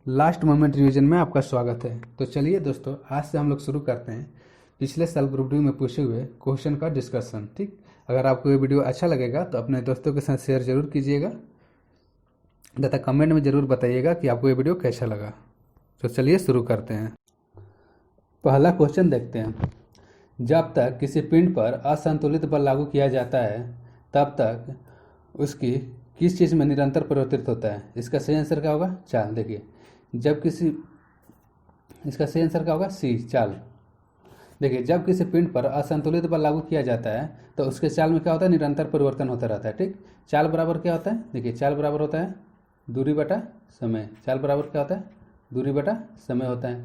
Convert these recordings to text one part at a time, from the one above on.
Last moment revision में आपका स्वागत है। तो चलिए दोस्तों, आज से हम लोग शुरू करते हैं पिछले साल ग्रुप डी में पूछे हुए क्वेश्चन का डिस्कशन। ठीक, अगर आपको ये वीडियो अच्छा लगेगा तो अपने दोस्तों के साथ शेयर जरूर कीजिएगा तथा कमेंट में ज़रूर बताइएगा कि आपको ये वीडियो कैसा लगा। तो चलिए शुरू करते हैं। पहला क्वेश्चन देखते हैं। जब तक किसी पिंड पर असंतुलित बल लागू किया जाता है तब तक उसकी किस चीज़ में निरंतर परिवर्तित होता है? इसका सही आंसर क्या होगा? चाल। देखिए, जब किसी इसका सही आंसर क्या होगा? सी, चाल। देखिए, जब किसी पिंड पर असंतुलित बल लागू किया जाता है तो उसके चाल में क्या होता है? निरंतर परिवर्तन होता रहता है। ठीक, चाल बराबर क्या होता है? देखिए, चाल बराबर होता है दूरी बटा समय। चाल बराबर क्या होता है? दूरी बटा समय होता है।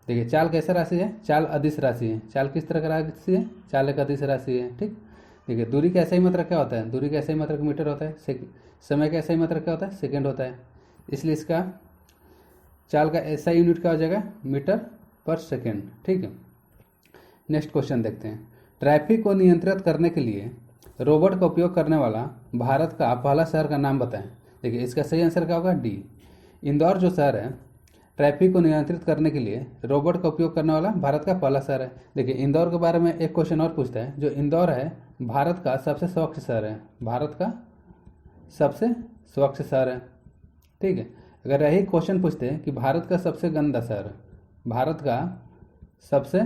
देखिए, चाल कैसा राशि है? चाल अदिश राशि है। चाल किस तरह का राशि है? चाल एक अदिश राशि है। ठीक, देखिए, दूरी का सही मात्रक क्या होता है? दूरी का सही मात्रक मीटर होता है। समय का सही मात्रक क्या होता है? सेकेंड होता है। इसलिए इसका चाल का ऐसा यूनिट क्या हो जाएगा? मीटर पर सेकेंड। ठीक है, नेक्स्ट क्वेश्चन देखते हैं। ट्रैफिक को नियंत्रित करने के लिए रोबोट का उपयोग करने वाला भारत का पहला शहर का नाम बताएं। देखिए, इसका सही आंसर क्या होगा? डी, इंदौर जो शहर है, ट्रैफिक को नियंत्रित करने के लिए रोबोट का उपयोग करने वाला भारत का पहला शहर है। देखिए, इंदौर के बारे में एक क्वेश्चन और पूछता है। जो इंदौर है भारत का सबसे स्वच्छ शहर है। भारत का सबसे स्वच्छ शहर है। ठीक है, अगर यही क्वेश्चन पूछते हैं कि भारत का सबसे गंदा शहर, भारत का सबसे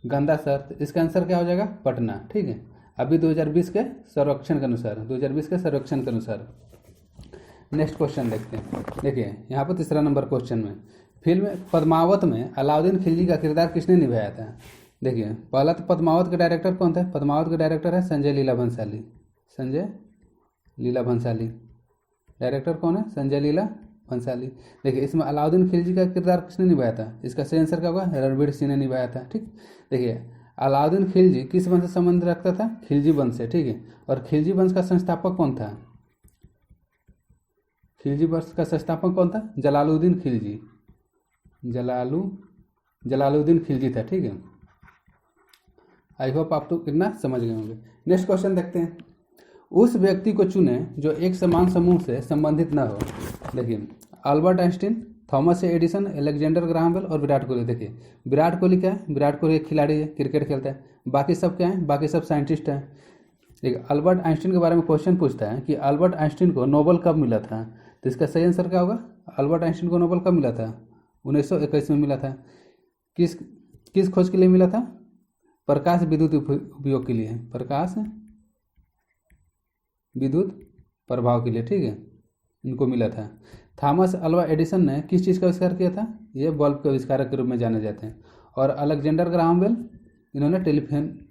गंदा शहर, तो इसका आंसर क्या हो जाएगा? पटना। ठीक है, अभी 2020 के सर्वेक्षण के अनुसार, 2020 के सर्वेक्षण के अनुसार। नेक्स्ट क्वेश्चन देखते हैं। देखिए, यहाँ पर तीसरा नंबर क्वेश्चन में, फिल्म पद्मावत में अलाउद्दीन खिलजी का किरदार किसने निभाया था? देखिए, पहला तो पद्मावत के डायरेक्टर कौन थे? पद्मावत के डायरेक्टर है संजय लीला भंसाली। संजय लीला भंसाली डायरेक्टर कौन है? संजय लीला भंसाली। देखिए, इसमें अलाउद्दीन खिलजी का किरदार किसने निभाया था? इसका सही आंसर क्या होगा? रणवीर सिंह ने निभाया था। ठीक, देखिए, अलाउद्दीन खिलजी किस वंश से संबंध रखता था? खिलजी वंश से। ठीक है, और खिलजी वंश का संस्थापक कौन था? खिलजी वंश का संस्थापक कौन था? जलालुद्दीन खिलजी। जलालुद्दीन खिलजी था। ठीक है, आई होप आप तो इतना समझ गए होंगे। नेक्स्ट क्वेश्चन देखते हैं। उस व्यक्ति को चुने जो एक समान समूह से संबंधित न हो। देखिए, Albert Einstein, Thomas Edison, Alexander Graham Bell और विराट कोहली। देखिए, विराट कोहली क्या है? विराट कोहली एक खिलाड़ी है, क्रिकेट खेलता है। बाकी सब क्या है? बाकी सब साइंटिस्ट हैं। देखिए, अल्बर्ट आइंस्टीन के बारे में क्वेश्चन पूछता है कि अल्बर्ट आइंस्टीन को नोबेल कब मिला था? तो इसका सही आंसर क्या होगा? अल्बर्ट आइंस्टीन को नोबेल कब मिला था? 1921 में मिला था। किस किस खोज के लिए मिला था? प्रकाश विद्युत उपयोग के लिए, प्रकाश विद्युत प्रभाव के लिए। ठीक है, इनको मिला था। थॉमस अल्वा एडिसन ने किस चीज़ का आविष्कार किया था? ये बल्ब के आविष्कारक के रूप में जाने जाते हैं। और अलेक्जेंडर ग्राहम बेल, इन्होंने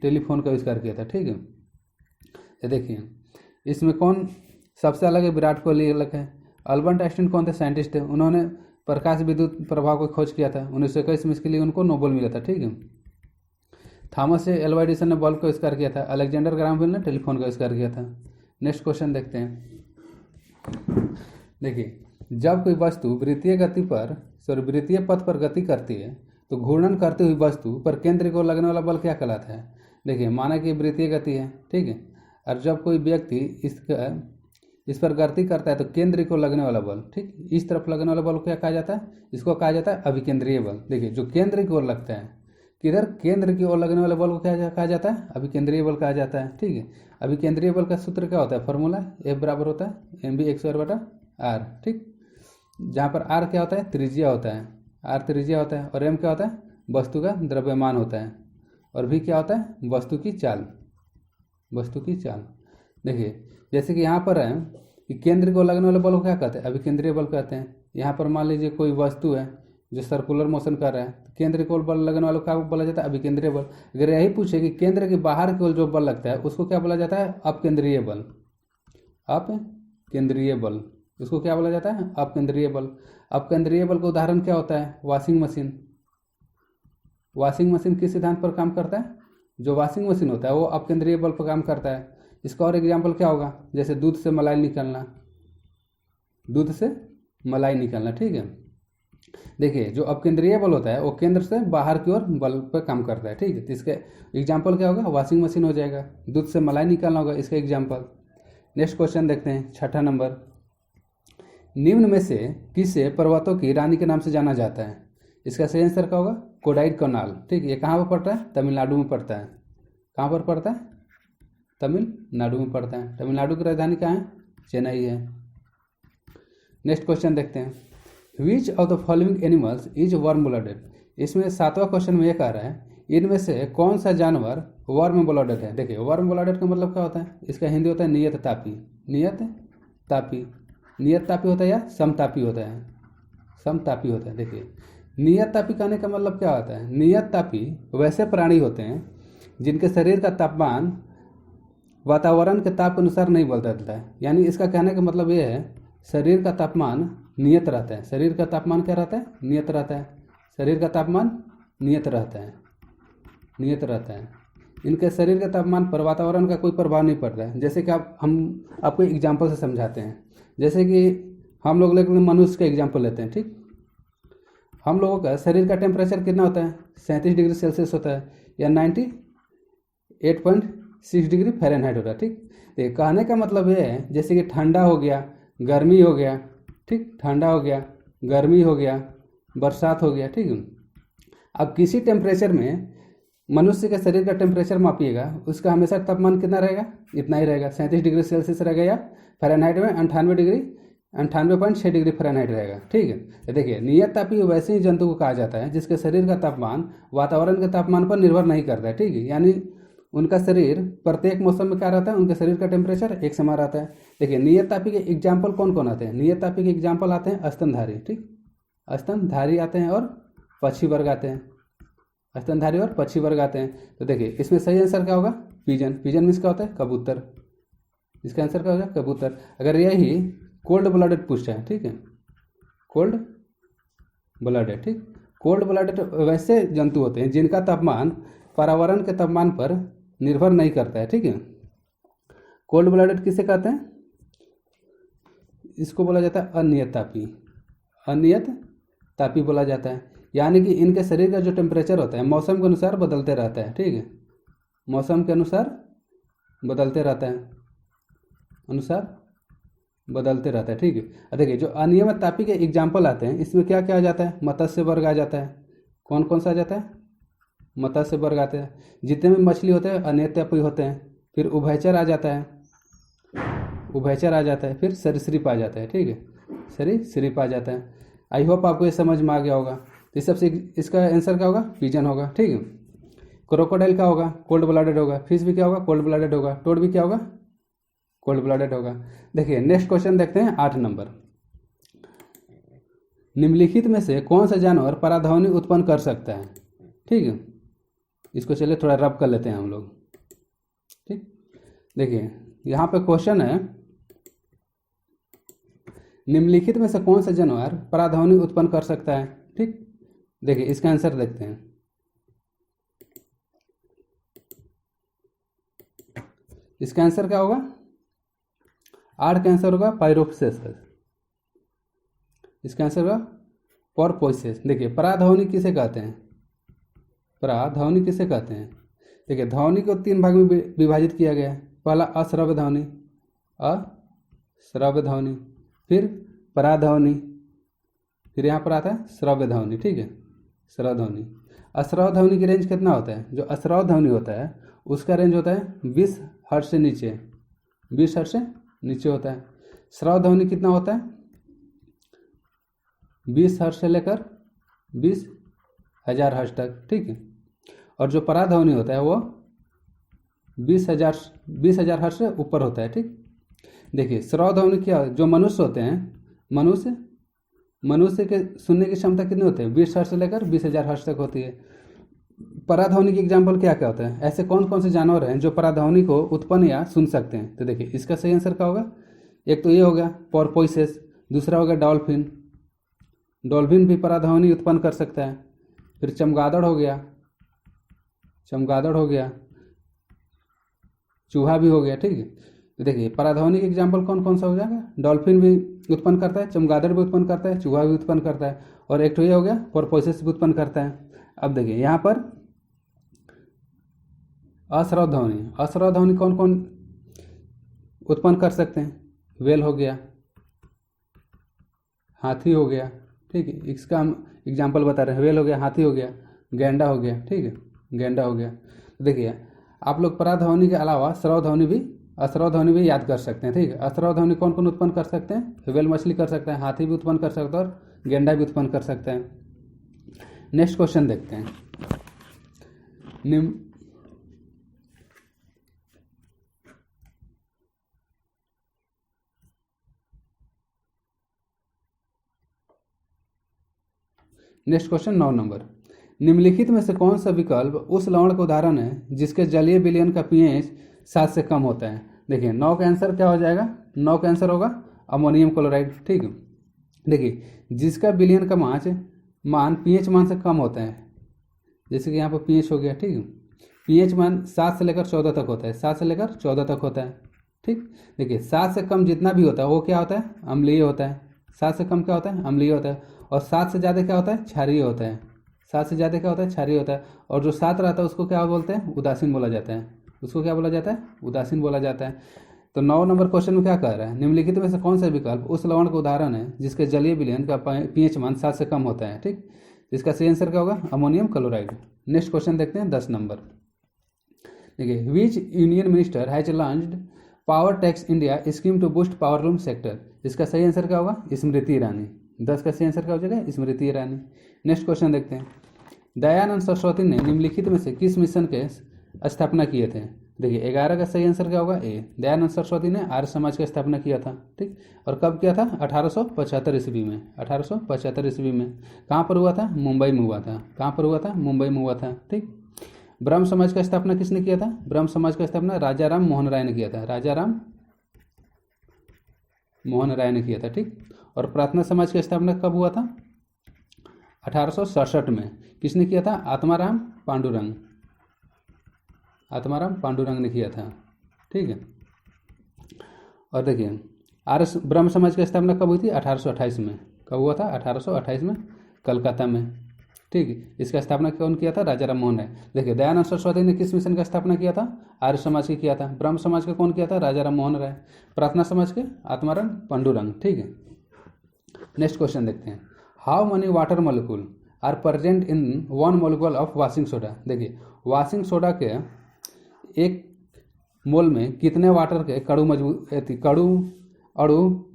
टेलीफोन का आविष्कार किया था। ठीक है, ये देखिए, इसमें कौन सबसे अलग है? विराट कोहली अलग है। अल्बर्ट आइंस्टीन कौन थे? साइंटिस्ट थे, उन्होंने प्रकाश विद्युत प्रभाव को खोज किया था 1921 में, इसके लिए उनको नोबेल मिला था। ठीक है, थॉमस एल्वा एडिसन ने बल्ब का आविष्कार किया था, अलेक्जेंडर ग्राहम बेल ने टेलीफोन का आविष्कार किया था। नेक्स्ट क्वेश्चन देखते हैं। देखिए, जब कोई वस्तु वृत्तीय पथ पर गति करती है तो घूर्णन करती हुई वस्तु पर केंद्र को लगने वाला बल क्या कहलाता है? देखिए, माना कि वृत्तीय गति है। ठीक है, और जब कोई व्यक्ति इस पर गति करता है तो केंद्र को लगने वाला बल, ठीक, इस तरफ लगने वाला बल क्या कहा जाता है? इसको कहा जाता है अभिकेंद्रीय बल। देखिए, जो केंद्र की ओर लगता है, किधर? केंद्र की ओर लगने वाले बल को क्या कहा जाता है? अभिकेंद्रीय बल कहा जाता है। ठीक है, अभिकेंद्रीय बल का सूत्र क्या होता है? फॉर्मूला F बराबर होता है mv x²/r। ठीक, जहाँ पर r क्या होता है? त्रिज्या होता है, r त्रिज्या होता है, और m क्या होता है? वस्तु का द्रव्यमान होता है, और v क्या होता है? वस्तु की चाल। वस्तु की चाल। देखिए, जैसे कि यहाँ पर है कि केंद्र को लगने वाले बल को क्या कहते हैं? अभिकेंद्रीय बल कहते हैं। यहाँ पर मान लीजिए कोई वस्तु है जो सर्कुलर मोशन कर रहा है, तो केंद्र को बल लगने वाला क्या बोला जाता है? अभिकेंद्रीय बल। अगर यही पूछे कि केंद्र के बाहर की ओर जो बल लगता है उसको क्या बोला जाता है? अपकेंद्रीय बल। अपकेंद्रीय बल, उसको क्या बोला जाता है? अपकेंद्रीय बल। अपकेंद्रीय बल का उदाहरण क्या होता है? Washing machine. वॉशिंग मशीन किस सिद्धांत पर काम करता है? जो वॉशिंग मशीन होता है वो अपकेंद्रीय बल पर काम करता है। इसका और एग्जाम्पल क्या होगा? जैसे दूध से मलाई निकलना, दूध से मलाई निकलना। ठीक है, देखिए, जो अपकेंद्रीय बल होता है वो केंद्र से बाहर की ओर बल पर काम करता है। ठीक है, तो इसके एग्जाम्पल क्या होगा? वॉशिंग मशीन हो जाएगा। दूध से मलाई निकालना होगा इसका एग्जाम्पल। नेक्स्ट क्वेश्चन देखते हैं, छठा नंबर। निम्न में से किसे पर्वतों की रानी के नाम से जाना जाता है? इसका सही आंसर क्या होगा? कोडाईकनाल। ठीक, ये कहाँ पर पड़ता है? तमिलनाडु में पड़ता है। कहाँ पर पड़ता है? तमिलनाडु में पड़ता है। तमिलनाडु की राजधानी कहाँ है? चेन्नई है। नेक्स्ट क्वेश्चन देखते हैं, which of the following animals is warm blooded? इसमें 7वां क्वेश्चन में ये कह रहा है इनमें से कौन सा जानवर वार्म ब्लडेड है? देखिए वार्म ब्लडेड का मतलब क्या होता है? इसका हिंदी होता है नियत तापी। नियत तापी, नियत तापी होता है या समतापी होता है? समतापी होता है। देखिए नियत तापी कहने का मतलब क्या होता है? नियत तापी वैसे प्राणी होते हैं जिनके शरीर का तापमान वातावरण के ताप के अनुसार नहीं बदलता है। यानी इसका कहने का मतलब ये है शरीर का तापमान नियत रहता है। शरीर का तापमान क्या रहता है? नियत रहता है। शरीर का तापमान नियत रहता है, नियत रहता है। इनके शरीर के तापमान पर वातावरण का कोई प्रभाव नहीं पड़ता है। जैसे कि हम आपको एग्जाम्पल से समझाते हैं। जैसे कि हम लोग लेकिन मनुष्य का एग्जाम्पल लेते हैं। ठीक, हम लोगों का शरीर का टेम्परेचर कितना होता है? 37 डिग्री सेल्सियस होता है या 98.6 डिग्री फ़ारेनहाइट होता है। ठीक, तो कहने का मतलब ये है जैसे कि ठंडा हो गया, गर्मी हो गया। ठीक, ठंडा हो गया, गर्मी हो गया, बरसात हो गया। ठीक, अब किसी टेम्परेचर में मनुष्य के शरीर का टेम्परेचर मापिएगा, उसका हमेशा तापमान कितना रहेगा? इतना ही रहेगा, 37 डिग्री सेल्सियस रहेगा या फ़ारेनहाइट में 98.6 डिग्री फ़ारेनहाइट रहेगा। ठीक है, तो देखिए नियत तापी वैसे ही जंतु को कहा जाता है जिसके शरीर का तापमान वातावरण के तापमान पर निर्भर नहीं करता है। ठीक है, यानी उनका शरीर प्रत्येक मौसम में क्या रहता है? उनके शरीर का टेम्परेचर एक समान रहता है। देखिए नियत तापी के एग्जाम्पल कौन कौन आते हैं? नियत तापी के एग्जाम्पल आते हैं स्तनधारी। ठीक, स्तनधारी आते हैं और पक्षी वर्ग आते हैं। स्तनधारी और पक्षी वर्ग आते हैं। तो देखिए इसमें सही आंसर क्या होगा? पिजन। पिजन मीन्स क्या होता है? कबूतर। इसका आंसर क्या होगा? कबूतर। अगर यही कोल्ड ब्लडेड पूछा है, ठीक है, कोल्ड ब्लडेड। ठीक, कोल्ड ब्लडेड वैसे जंतु होते हैं जिनका तापमान पर्यावरण के तापमान पर निर्भर नहीं करता है। ठीक है, कोल्ड ब्लडेड किसे कहते हैं? इसको बोला जाता है अनियत तापी। अनियत तापी बोला जाता है। यानी कि इनके शरीर का जो टेम्परेचर होता है मौसम के अनुसार बदलते रहता है। ठीक है, मौसम के अनुसार बदलते रहता है, अनुसार बदलते रहता है। ठीक है, देखिए जो अनियमित तापी के एग्जाम्पल आते हैं इसमें क्या क्या आ जाता है? मत्स्य वर्ग आ जाता है। कौन कौन सा आ जाता है? मत्स्य वर्ग आते हैं। जितने भी मछली होते हैं अनियत तापी होते हैं। फिर उभयचर आ जाता है, उभयचर आ जाता है। फिर सरीसृप आ जाता है। ठीक है, सरीसृप आ जाता है। आई होप आपको ये समझ में आ गया होगा। तो इस सबसे इसका आंसर क्या होगा? पिजन होगा। ठीक है, क्रोकोडाइल क्या होगा? कोल्ड ब्लडेड होगा। फिश भी क्या होगा? कोल्ड ब्लडेड होगा। टोड भी क्या होगा? कोल्ड ब्लडेड होगा। देखिए नेक्स्ट क्वेश्चन देखते हैं 8 नंबर, निम्नलिखित में से कौन सा जानवर परागध्वनि उत्पन्न कर सकता है? ठीक है, इसको चलिए थोड़ा रब कर लेते हैं हम लोग। ठीक, देखिए यहाँ पे क्वेश्चन है निम्नलिखित में से कौन सा जानवर परागध्वनि उत्पन्न कर सकता है? ठीक, देखिए इसका आंसर देखते हैं। इसका आंसर क्या होगा? 8 का आंसर होगा पायरोप्सिस। इसका आंसर होगा पोरपोइसेस। देखिए परागध्वनि किसे कहते हैं? परागध्वनि किसे कहते हैं? देखिए ध्वनि को 3 भाग में विभाजित किया गया है। पहला अश्रव्य ध्वनि, अश्रव्य ध्वनि, फिर परागध्वनि, फिर यहाँ पर आता है श्रव्य ध्वनि। ठीक है, श्रव्य ध्वनि। अश्रव्य ध्वनि की रेंज कितना होता है? जो अश्रव्य ध्वनि होता है उसका रेंज होता है 20 हर्ट्ज से नीचे, 20 हर्ट्ज से नीचे होता है। श्रव्य ध्वनि कितना होता है? 20 हर्ट्ज से लेकर 20,000 हर्ट्ज तक। ठीक है, और जो परागध्वनि होता है वो 20,000 हर्ट्ज से ऊपर होता है। ठीक, देखिए श्रव्य ध्वनि क्या, जो मनुष्य होते हैं, मनुष्य के सुनने की क्षमता कितनी होती है? 20 हर्ट्ज से लेकर 20,000 हर्ट्ज तक होती है। परागध्वनि की एग्जाम्पल क्या क्या होता है? ऐसे कौन कौन से जानवर हैं जो परागध्वनि को उत्पन्न या सुन सकते हैं? तो देखिए इसका सही आंसर क्या होगा? एक तो ये हो गया पोरपोइसेस, दूसरा हो गया डॉल्फिन। डॉल्फिन भी परागध्वनि उत्पन्न कर सकता है। फिर चमगादड़ हो गया, चमगादड़ हो गया, चूहा भी हो गया। ठीक है, तो देखिए परागध्वनि के एग्जाम्पल कौन कौन सा हो जाएगा? डॉल्फिन भी उत्पन्न करता है, चमगादड़ भी उत्पन्न करता है, चूहा भी उत्पन्न करता है, और एक तो ये हो गया पोरपोइसेस भी उत्पन्न करता है। अब देखिए यहाँ पर अश्रव्य ध्वनि, अश्रव्य ध्वनि कौन कौन उत्पन्न कर सकते हैं? व्हेल हो गया, हाथी हो गया, ठीक है, इसका हम एग्जाम्पल बता रहे हैं। व्हेल हो गया, हाथी हो गया, गैंडा हो गया, ठीक है, गैंडा हो गया। तो देखिए आप लोग पराध्वनि के अलावा अश्रवध्वनि भी याद कर सकते हैं, ठीक है। अश्रवध्वनि कौन कौन उत्पन्न कर सकते हैं? व्हेल मछली कर सकते हैं, हाथी भी उत्पन्न कर सकते हैं और गैंडा भी उत्पन्न कर सकते हैं। नेक्स्ट क्वेश्चन देखते हैं। Next question 9 number. निम्नलिखित में से कौन सा विकल्प उस लवण का उदाहरण है जिसके जलीय विलयन का पीएच 7 से कम होता है? देखिए 9 का आंसर क्या हो जाएगा? 9 का आंसर होगा अमोनियम क्लोराइड, ठीक है। देखिए जिसका विलयन का मान पीएच मान से कम होता है, जैसे कि यहाँ पर पीएच हो गया, ठीक है। पीएच मान 7 से लेकर 14 तक होता है, 7 से लेकर 14 तक होता है, ठीक। देखिए 7 से कम जितना भी होता है वो क्या होता है? अम्लीय होता है। 7 से कम क्या होता है? अम्लीय होता है। और 7 से ज़्यादा क्या होता है? क्षारीय होता है। 7 से ज़्यादा क्या होता है? क्षारीय होता है। और जो 7 रहता है उसको क्या बोलते हैं? उदासीन बोला जाता है। उसको क्या बोला जाता है? उदासीन बोला जाता है। तो 9 नंबर क्वेश्चन में क्या कह रहा है? निम्नलिखित में से कौन सा विकल्प उस लवण का उदाहरण है जिसके जलीय विलयन का पीएच मान 7 से कम होता है, ठीक। इसका सही आंसर क्या होगा? Ammonium chloride. नेक्स्ट क्वेश्चन देखते हैं 10 नंबर। देखिए which union minister has launched power tex India scheme to boost powerloom sector? इसका सही आंसर क्या होगा? स्मृति ईरानी। 10 का सही आंसर क्या हो जाएगा? स्मृति ईरानी। नेक्स्ट क्वेश्चन देखते हैं। दयानंद सरस्वती ने निम्नलिखित में से किस मिशन के स्थापना किए थे? देखिए 11 का सही आंसर क्या होगा? ए। दयानंद सरस्वती ने आर्य समाज की स्थापना किया था, ठीक। और कब किया था? 1875 ईस्वी में। 1875 ईस्वी में। कहाँ पर हुआ था? मुंबई में हुआ था। कहाँ पर हुआ था? मुंबई में हुआ था, ठीक। ब्रह्म समाज का स्थापना किसने किया था? ब्रह्म समाज का स्थापना राजा राम मोहन राय ने किया था। राजा राम मोहन राय ने किया था, ठीक। और प्रार्थना समाज की स्थापना कब हुआ था? 1867 में। किसने किया था? आत्माराम पांडुरंग। आत्माराम पांडुरंग ने किया था, ठीक है। और देखिए आर्य ब्रह्म समाज की स्थापना कब हुई थी? 1828 में। कब हुआ था? 1828 में, कलकत्ता में, ठीक। इसका स्थापना कौन किया था? राजा राम मोहन राय। देखिए दयानंद सरस्वती ने किस मिशन का स्थापना किया था? आर्य समाज की किया था। ब्रह्म समाज का कौन किया था? राजा राम मोहन राय। प्रार्थना समाज के आत्माराम पांडुरंग, ठीक है। नेक्स्ट क्वेश्चन देखते हैं। How many water molecule are present in 1 molecule of washing soda? देखिए वाशिंग सोडा के एक मोल में कितने वाटर के अणु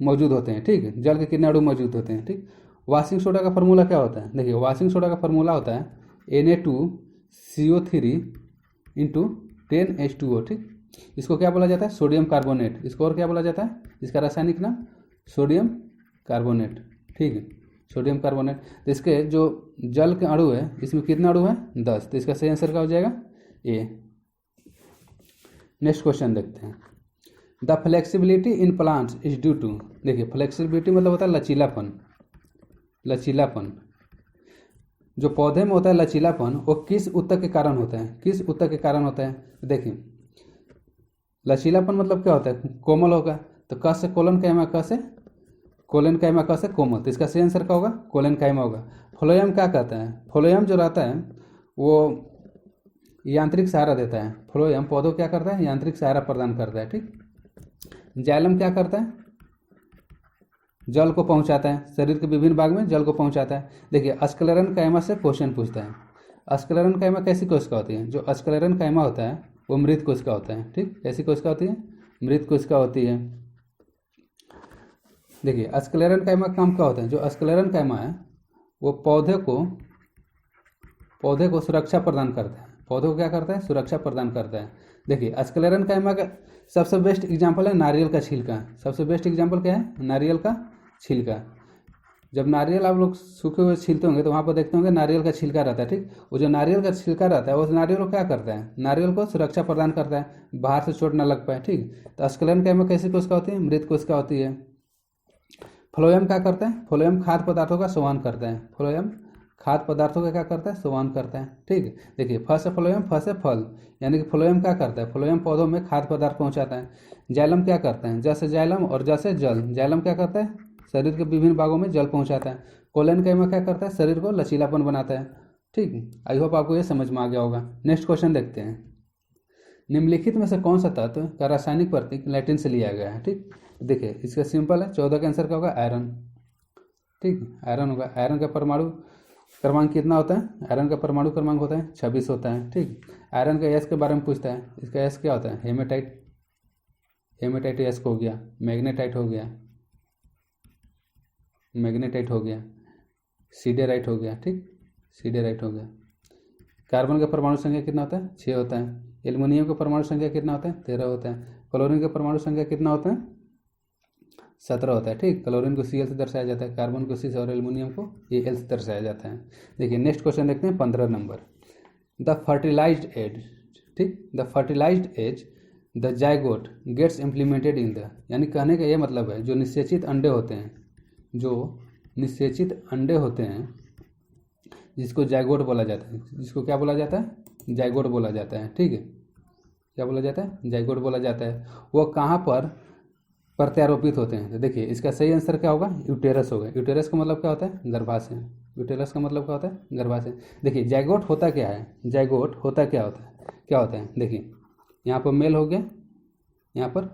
मौजूद होते हैं, ठीक है। जल के कितने अणु मौजूद होते हैं, ठीक। वाशिंग सोडा का फार्मूला क्या होता है? देखिए वाशिंग सोडा का फार्मूला होता है Na2CO3 इंटू 10H2O, ठीक। इसको क्या बोला जाता है? Sodium carbonate. इसको और क्या बोला जाता है? इसका रासायनिक नाम सोडियम कार्बोनेट, ठीक है, सोडियम कार्बोनेट। तो इसके जो जल के अणु है इसमें कितने अणु हैं? 10। तो इसका सही आंसर क्या हो जाएगा? ए। नेक्स्ट क्वेश्चन देखते हैं। The flexibility in plants is due to? देखिए फ्लेक्सिबिलिटी मतलब होता है लचीलापन। लचीलापन जो पौधे में होता है लचीलापन, वो किस ऊतक के कारण होता है? किस ऊतक के कारण होता है? देखिए लचीलापन मतलब क्या होता है? कोमल होगा। तो क से कोलन कायमा, क से कोलन कायमा, क से कोमल। तो इसका सही आंसर क्या होगा? कोलन कायमा होगा। फ्लोएम क्या कहता है? फ्लोएम जो रहता है वो यांत्रिक सहारा देता है। फ्लोएम पौधों क्या करता है? यांत्रिक सहारा प्रदान करता है, ठीक। जाइलम क्या करता है? जल को पहुंचाता है, शरीर के विभिन्न भाग में जल को पहुंचाता है। देखिए अस्क्लेरन कायमा से क्वेश्चन पूछता है। अस्क्लेरन कायमा कैसी कोशिका होती है? जो अस्क्लेरन कायमा होता है वो मृत कोशिका होता है, ठीक। कैसी कोशिका होती है? मृत कोशिका होती है। देखिए अस्क्लेरन कायमा का काम क्या होता है? जो अस्क्लेरन कायमा है वो पौधे को सुरक्षा प्रदान करता है। पौधे को क्या करता है? सुरक्षा प्रदान करता है। देखिए अस्क्लेरन कायमा का सबसे बेस्ट एग्जाम्पल है नारियल का छिलका। सबसे बेस्ट एग्जाम्पल क्या है? नारियल का छिलका। जब नारियल आप लोग सूखे हुए छीलते होंगे तो वहाँ पर देखते होंगे नारियल का छिलका रहता है, ठीक। वो जो नारियल का छिलका रहता है वो नारियल को क्या करता है? नारियल को सुरक्षा प्रदान करता है, बाहर से चोट ना लग पाए, ठीक। तो अस्क्लेरन कायमा कैसी कोशिका होती है? मृत कोशिका होती है। फ्लोएम क्या करता है? फ्लोएम खाद्य पदार्थों का संवहन करता है। फ्लोएम खाद्य पदार्थों का क्या करता है? संवहन करता है, ठीक। देखिए फ से फ्लोएम, फ से फल, यानी कि फ्लोएम क्या करता है? फ्लोएम पौधों में खाद्य पदार्थ पहुंचाता है। जाइलम क्या करता है? ज से जाइलम और ज से जल। जाइलम क्या करता है? शरीर के विभिन्न भागों में जल पहुंचाता है। कोलन कायमा क्या करता है? शरीर को लचीलापन बनाता है, ठीक। आई होप आपको ये समझ में आ गया होगा। नेक्स्ट क्वेश्चन देखते हैं। निम्नलिखित में से कौन सा तत्व का रासायनिक प्रतीक लैटिन से लिया गया है, ठीक। देखिए इसका सिंपल है, 14 का आंसर क्या होगा? आयरन, ठीक, आयरन होगा। आयरन का परमाणु क्रमांक कितना होता है? आयरन का परमाणु क्रमांक होता है 26 होता है। ठीक, आयरन का एस के बारे में पूछता है, इसका एस क्या होता है? हेमेटाइट, हेमेटाइट एस हो गया, मैग्नेटाइट हो गया, मैग्नेटाइट हो गया, सीडेराइट हो गया। ठीक, सीडेराइट हो गया। कार्बन का परमाणु संख्या कितना होता है? 6 होता है। एल्युमिनियम का परमाणु संख्या कितना होता है? 13 होता है। क्लोरीन का परमाणु संख्या कितना होता है? 17 होता है। ठीक, क्लोरीन को Cl से दर्शाया जाता है, कार्बन को C से और एल्युमिनियम को Al से दर्शाया जाता है। देखिए नेक्स्ट क्वेश्चन देखते हैं 15 नंबर। द फर्टिलाइज्ड एज, ठीक, the fertilised egg the zygote gets implemented in the, यानी कहने का ये मतलब है जो निषेचित अंडे होते हैं, जो निषेचित अंडे होते हैं जिसको जाइगोट बोला जाता है, जिसको क्या बोला जाता है? जाइगोट बोला जाता है। ठीक है, क्या बोला जाता है? जाइगोट बोला जाता है। वो कहाँ पर प्रत्यारोपित होते हैं? तो देखिए इसका सही आंसर क्या होगा? यूटेरस होगा। यूटेरस का मतलब क्या होता है? गर्भाशय। यूटेरस का मतलब क्या होता है? गर्भाशय। देखिए जाइगोट होता क्या है? जाइगोट होता क्या होता है? क्या होता है? देखिए यहाँ पर मेल हो गया, यहाँ पर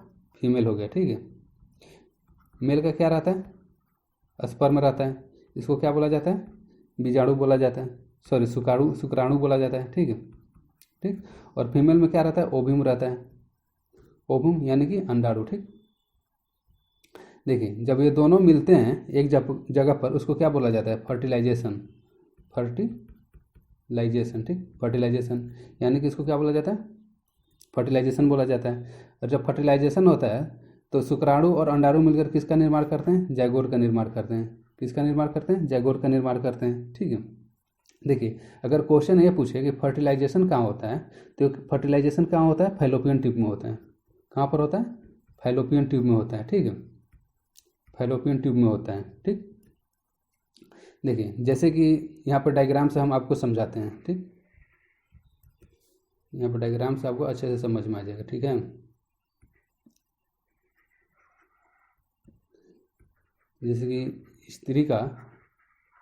फीमेल हो गया। ठीक है, मेल का क्या रहता है? स्पर्म रहता है, इसको क्या बोला जाता है? बीजाणु बोला जाता है, सॉरी शुक्राणु बोला जाता है। ठीक है, ठीक, और फीमेल में क्या रहता है? ओव्यूम रहता है, ओव्यूम यानी कि अंडाणु। ठीक, देखिए जब ये दोनों मिलते हैं एक जगह पर उसको क्या बोला जाता है? Fertilisation, fertilisation. ठीक, फर्टिलाइजेशन यानी कि इसको क्या बोला जाता है? फर्टिलाइजेशन बोला जाता है। और जब फर्टिलाइजेशन होता है तो शुक्राणु और अंडाणु मिलकर किसका निर्माण करते हैं? जाइगोट का निर्माण करते हैं। किसका निर्माण करते हैं? जाइगोट का निर्माण करते हैं। ठीक है, देखिए अगर क्वेश्चन ये पूछे कि फर्टिलाइजेशन कहाँ होता है, तो फर्टिलाइजेशन कहाँ होता है? फैलोपियन ट्यूब में होता है। कहाँ पर होता है? फैलोपियन ट्यूब में होता है। ठीक है, फैलोपियन ट्यूब में होता है। ठीक, देखिए जैसे कि यहाँ पर डायग्राम से हम आपको समझाते हैं। ठीक, यहाँ पर डायग्राम से आपको अच्छे से समझ में आ जाएगा। ठीक है, जैसे कि स्त्री का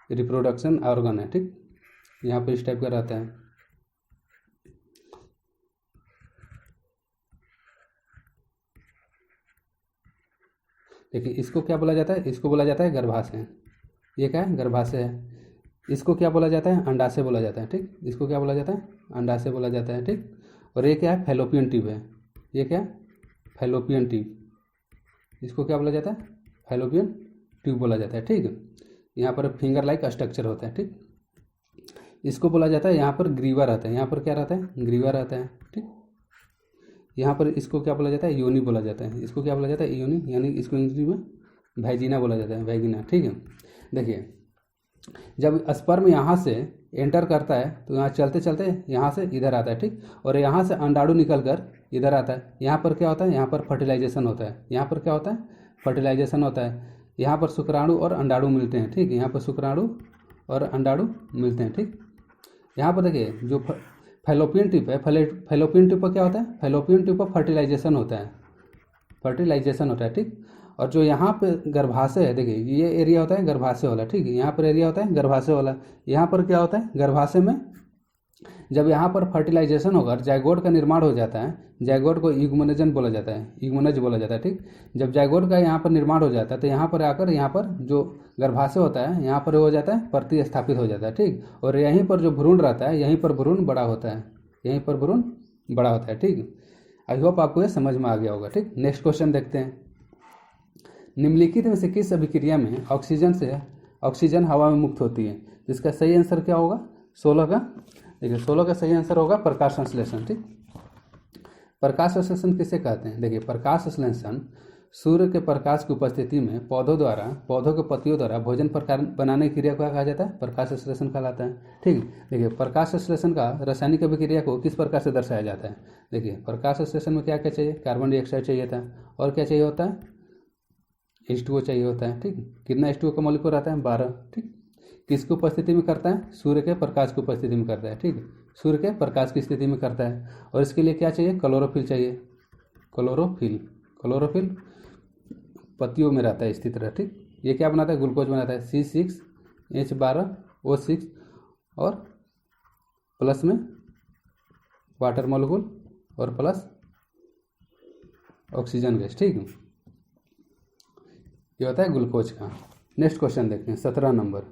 रिप्रोडक्शन ऑर्गन है। ठीक, यहाँ पर इस टाइप का रहता है। देखिए इसको क्या बोला जाता है? इसको बोला जाता है गर्भाशय। ये क्या है? गर्भाशय है। इसको क्या बोला जाता है? अंडाशय बोला जाता है। ठीक, इसको क्या बोला जाता है? अंडाशय बोला जाता है। ठीक, और ये क्या है? फैलोपियन ट्यूब है। ये क्या है? Fallopian tube. इसको क्या बोला जाता है? फैलोपियन ट्यूब बोला जाता है। ठीक, यहाँ पर फिंगर लाइक स्ट्रक्चर होता है। ठीक, इसको बोला जाता है, यहाँ पर ग्रीवा रहता है। यहाँ पर क्या रहता है? ग्रीवा रहता है। ठीक, यहाँ पर इसको क्या बोला जाता है? योनि बोला जाता है। इसको क्या बोला जाता है? योनि, यानी इसको इंग्लिश में वैजिना बोला जाता है, वैगिना। ठीक है, देखिए जब स्पर्म यहाँ से एंटर करता है तो यहाँ चलते चलते यहाँ से इधर आता है। ठीक, और यहाँ से अंडाणु निकल कर इधर आता है। यहाँ पर क्या होता है? यहाँ पर फर्टिलाइजेशन होता है। यहाँ पर क्या होता है? फर्टिलाइजेशन होता है। यहाँ पर शुक्राणु और अंडाणु मिलते हैं। ठीक, यहाँ पर शुक्राणु और अंडाणु मिलते हैं। ठीक, यहाँ पर देखिए जो फैलोपियन ट्यूब है, फैलोपियन ट्यूब पर क्या होता है? फैलोपियन ट्यूब पर फर्टिलाइजेशन होता है, फर्टिलाइजेशन होता है। ठीक, और जो यहाँ पे गर्भाशय है, देखिए ये एरिया होता है गर्भाशय वाला। ठीक है, यहाँ पर एरिया होता है गर्भाशय वाला। यहाँ पर क्या होता है? गर्भाशय में जब यहाँ पर फर्टिलाइजेशन होगा, जाइगोट का निर्माण हो जाता है। जाइगोट को यूग्मनजन बोला जाता है, यूग्मनज बोला जाता है। ठीक, जब जाइगोट का यहाँ पर निर्माण हो जाता है तो यहाँ पर आकर यहाँ पर जो गर्भाशय होता है यहाँ पर हो जाता है प्रतिस्थापित हो जाता है। ठीक, और यहीं पर जो भ्रूण रहता है यहीं पर भ्रूण बड़ा होता है, यहीं पर भ्रूण बड़ा होता है। ठीक, आई होप आपको ये समझ में आ गया होगा। ठीक, नेक्स्ट क्वेश्चन देखते हैं। निम्नलिखित में से किस अभिक्रिया में ऑक्सीजन हवा में मुक्त होती है? इसका सही आंसर क्या होगा? 16 का। देखिए 16 का सही आंसर होगा प्रकाश संश्लेषण। ठीक, प्रकाश संश्लेषण किसे कहते हैं? देखिए प्रकाश संश्लेषण सूर्य के प्रकाश की उपस्थिति में पौधों के पत्तियों द्वारा भोजन बनाने की क्रिया को कहा जाता है? प्रकाश संश्लेषण कहलाता है। ठीक, देखिए प्रकाश संश्लेषण का रासायनिक अभिक्रिया को किस प्रकार से दर्शाया जाता है? देखिए प्रकाश संश्लेषण में क्या क्या चाहिए? कार्बन डाइऑक्साइड चाहिए था, और क्या चाहिए होता है? H2O चाहिए होता है। ठीक, कितना H2O का मॉलिक्यूल रहता है? 12। ठीक, किसकी उपस्थिति में करता है? सूर्य के प्रकाश की उपस्थिति में करता है। ठीक, सूर्य के प्रकाश की स्थिति में करता है। और इसके लिए क्या चाहिए? क्लोरोफिल चाहिए। क्लोरोफिल पत्तियों में रहता है स्थित रह। ठीक, ये क्या बनाता है? ग्लूकोज बनाता है, C6H12O6 और प्लस में वाटर मॉलिक्यूल और प्लस ऑक्सीजन गैस। ठीक, ये होता है ग्लूकोज का। नेक्स्ट क्वेश्चन देखते हैं 17 नंबर।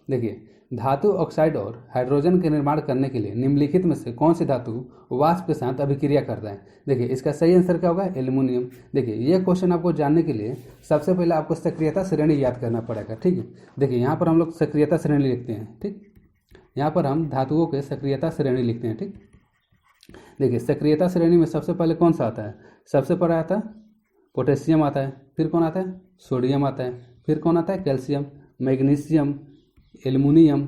देखिए, धातु ऑक्साइड और हाइड्रोजन के निर्माण करने के लिए निम्नलिखित में से कौन सी धातु वाष्प के साथ अभिक्रिया करता है। देखिए, इसका सही आंसर क्या होगा, एल्युमिनियम। देखिए, ये क्वेश्चन आपको जानने के लिए सबसे पहले आपको सक्रियता श्रेणी याद करना पड़ेगा। ठीक है, देखिए यहाँ पर हम लोग सक्रियता श्रेणी लिखते हैं। ठीक, यहाँ पर हम धातुओं के सक्रियता श्रेणी लिखते हैं। ठीक, देखिए सक्रियता श्रेणी में सबसे पहले कौन सा आता है, सबसे पहले आता है पोटेशियम आता है, फिर कौन आता है, सोडियम आता है, फिर कौन आता है, calcium, magnesium, aluminium,